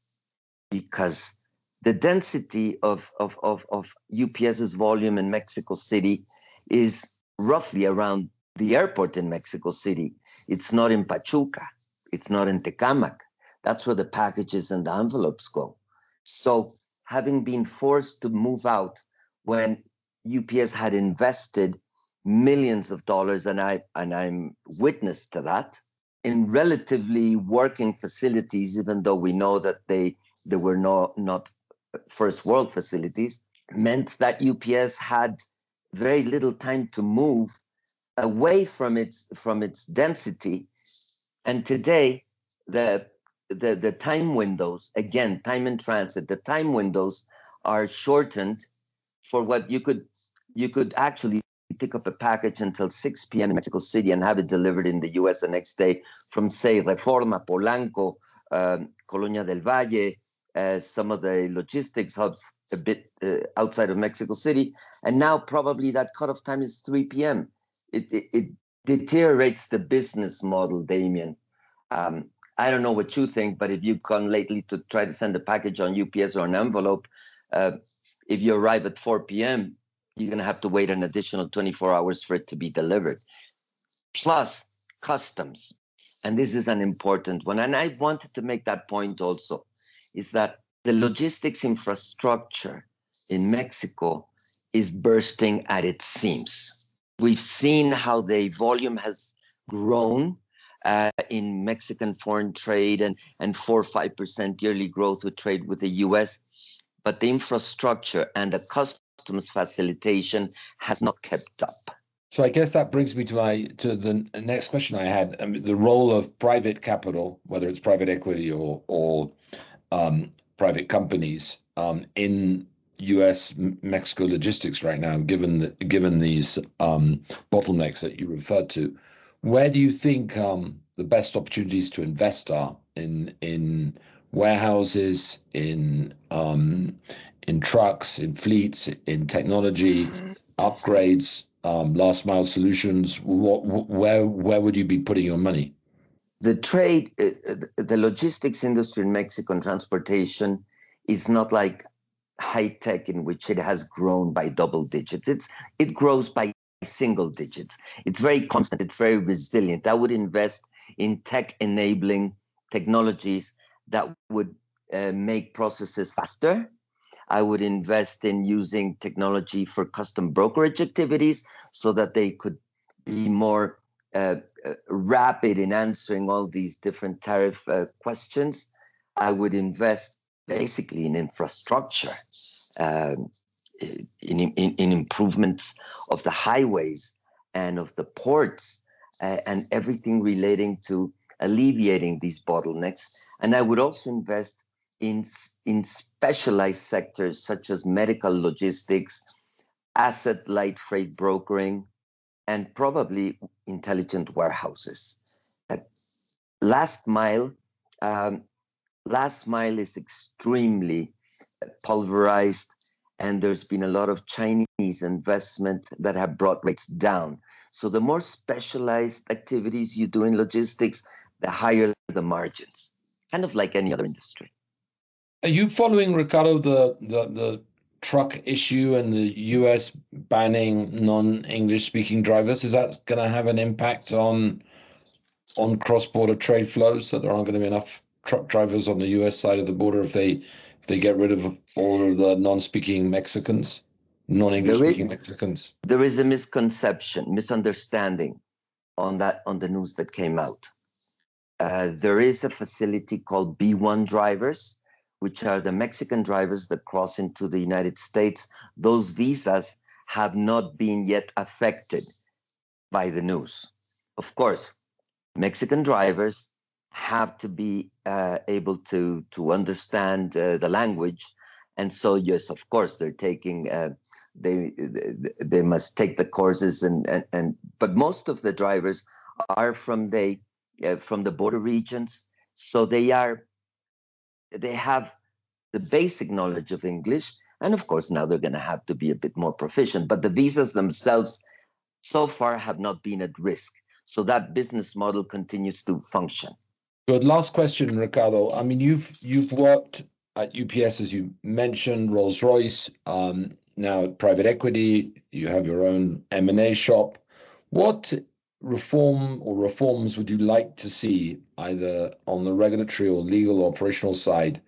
because the density of UPS's volume in Mexico City is roughly around the airport in Mexico City. It's not in Pachuca. It's not in Tecámac. That's where the packages and the envelopes go. So having been forced to move out when UPS had invested millions of dollars, and I'm witness to that, in relatively working facilities, even though we know that they were not first world facilities, meant that UPS had very little time to move away from its density. And today, the time windows, again, time in transit, the time windows are shortened for what you could actually pick up a package until 6 p.m. in Mexico City and have it delivered in the U.S. the next day from, say, Reforma, Polanco, Colonia del Valle, some of the logistics hubs a bit outside of Mexico City. And now probably that cutoff time is 3 p.m. It deteriorates the business model, Damien. I don't know what you think, but if you've gone lately to try to send a package on UPS or an envelope, if you arrive at 4 p.m., you're going to have to wait an additional 24 hours for it to be delivered. Plus customs. And this is an important one. And I wanted to make that point also, is that the logistics infrastructure in Mexico is bursting at its seams. We've seen how the volume has grown in Mexican foreign trade and 4 or 5% yearly growth with trade with the US. But the infrastructure and the customs facilitation has not kept up. So I guess that brings me to the next question I had. I mean, the role of private capital, whether it's private equity or private companies in U.S. Mexico logistics right now, given these bottlenecks that you referred to. Where do you think the best opportunities to invest are in warehouses, in trucks, in fleets, in technology, upgrades, last mile solutions? Where would you be putting your money? The trade, the logistics industry in Mexico and transportation is not like high tech, in which it has grown by double digits. It grows by single digits. It's very constant. It's very resilient. I would invest in tech enabling technologies that would make processes faster. I would invest in using technology for custom brokerage activities so that they could be more rapid in answering all these different tariff questions. I would invest basically in infrastructure, in improvements of the highways and of the ports, and everything relating to alleviating these bottlenecks. And I would also invest in specialized sectors such as medical logistics, asset-light freight brokering, and probably intelligent warehouses. Last mile is extremely pulverized, and there's been a lot of Chinese investment that have brought rates down. So the more specialized activities you do in logistics, the higher the margins, kind of like any other industry. Are you following, Ricardo, the truck issue and the US banning non-English speaking drivers? Is that going to have an impact on cross-border trade flows, that there aren't going to be enough truck drivers on the US side of the border if they get rid of all of the non-speaking Mexicans, non-English speaking Mexicans? There is a misunderstanding on the news that came out. There is a facility called B1 drivers, which are the Mexican drivers that cross into the United States. Those visas have not been yet affected by the news. Of course, Mexican drivers have to be able to understand the language, and so yes, of course, they're taking. They must take the courses, but most of the drivers are from the border regions, so they have the basic knowledge of English, and of course now they're going to have to be a bit more proficient. But the visas themselves, so far, have not been at risk, so that business model continues to function. Good. Last question, Ricardo. I mean, you've worked at UPS, as you mentioned, Rolls-Royce, now private equity. You have your own M&A shop. What reforms would you like to see, either on the regulatory or legal or operational side,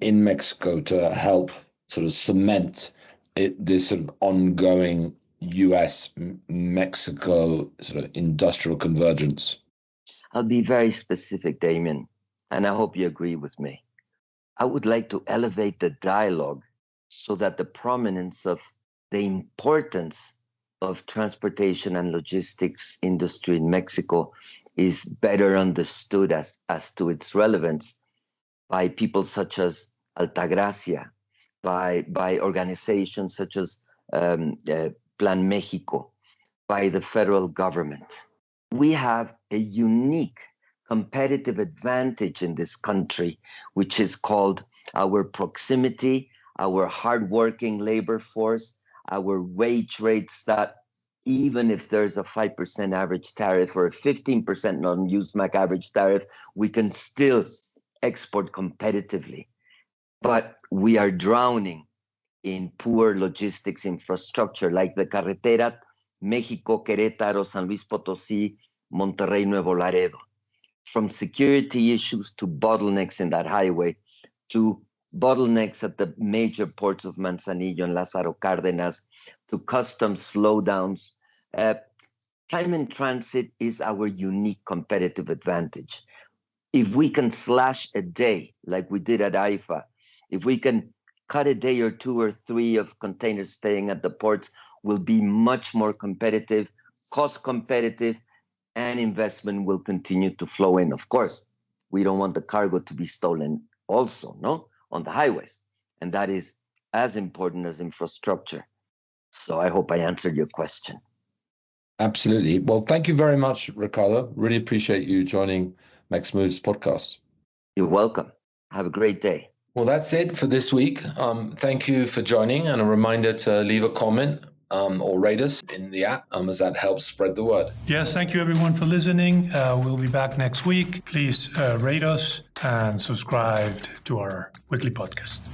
in Mexico to help sort of cement this sort of ongoing US-Mexico sort of industrial convergence? I'll be very specific, Damien, and I hope you agree with me. I would like to elevate the dialogue so that the prominence of the importance of transportation and logistics industry in Mexico is better understood as to its relevance by people such as Altagracia, by organizations such as Plan Mexico, by the federal government. We have a unique competitive advantage in this country, which is called our proximity, our hardworking labor force, our wage rates that even if there's a 5% average tariff or a 15% non-USMAC average tariff, we can still export competitively. But we are drowning in poor logistics infrastructure like the carretera México, Querétaro, San Luis Potosí, Monterrey, Nuevo Laredo. From security issues to bottlenecks in that highway, to bottlenecks at the major ports of Manzanillo and Lázaro Cárdenas, to customs slowdowns. Time in transit is our unique competitive advantage. If we can slash a day like we did at AIFA, if we can cut a day or 2 or 3 of containers staying at the ports, we'll be much more competitive, cost competitive, and investment will continue to flow in. Of course, we don't want the cargo to be stolen also, no, on the highways. And that is as important as infrastructure. So I hope I answered your question. Absolutely. Well, thank you very much, Ricardo. Really appreciate you joining MexMoves podcast. You're welcome. Have a great day. Well, that's it for this week. Thank you for joining, and a reminder to leave a comment or rate us in the app, as that helps spread the word. Yes, thank you everyone for listening. We'll be back next week. Please rate us and subscribe to our weekly podcast.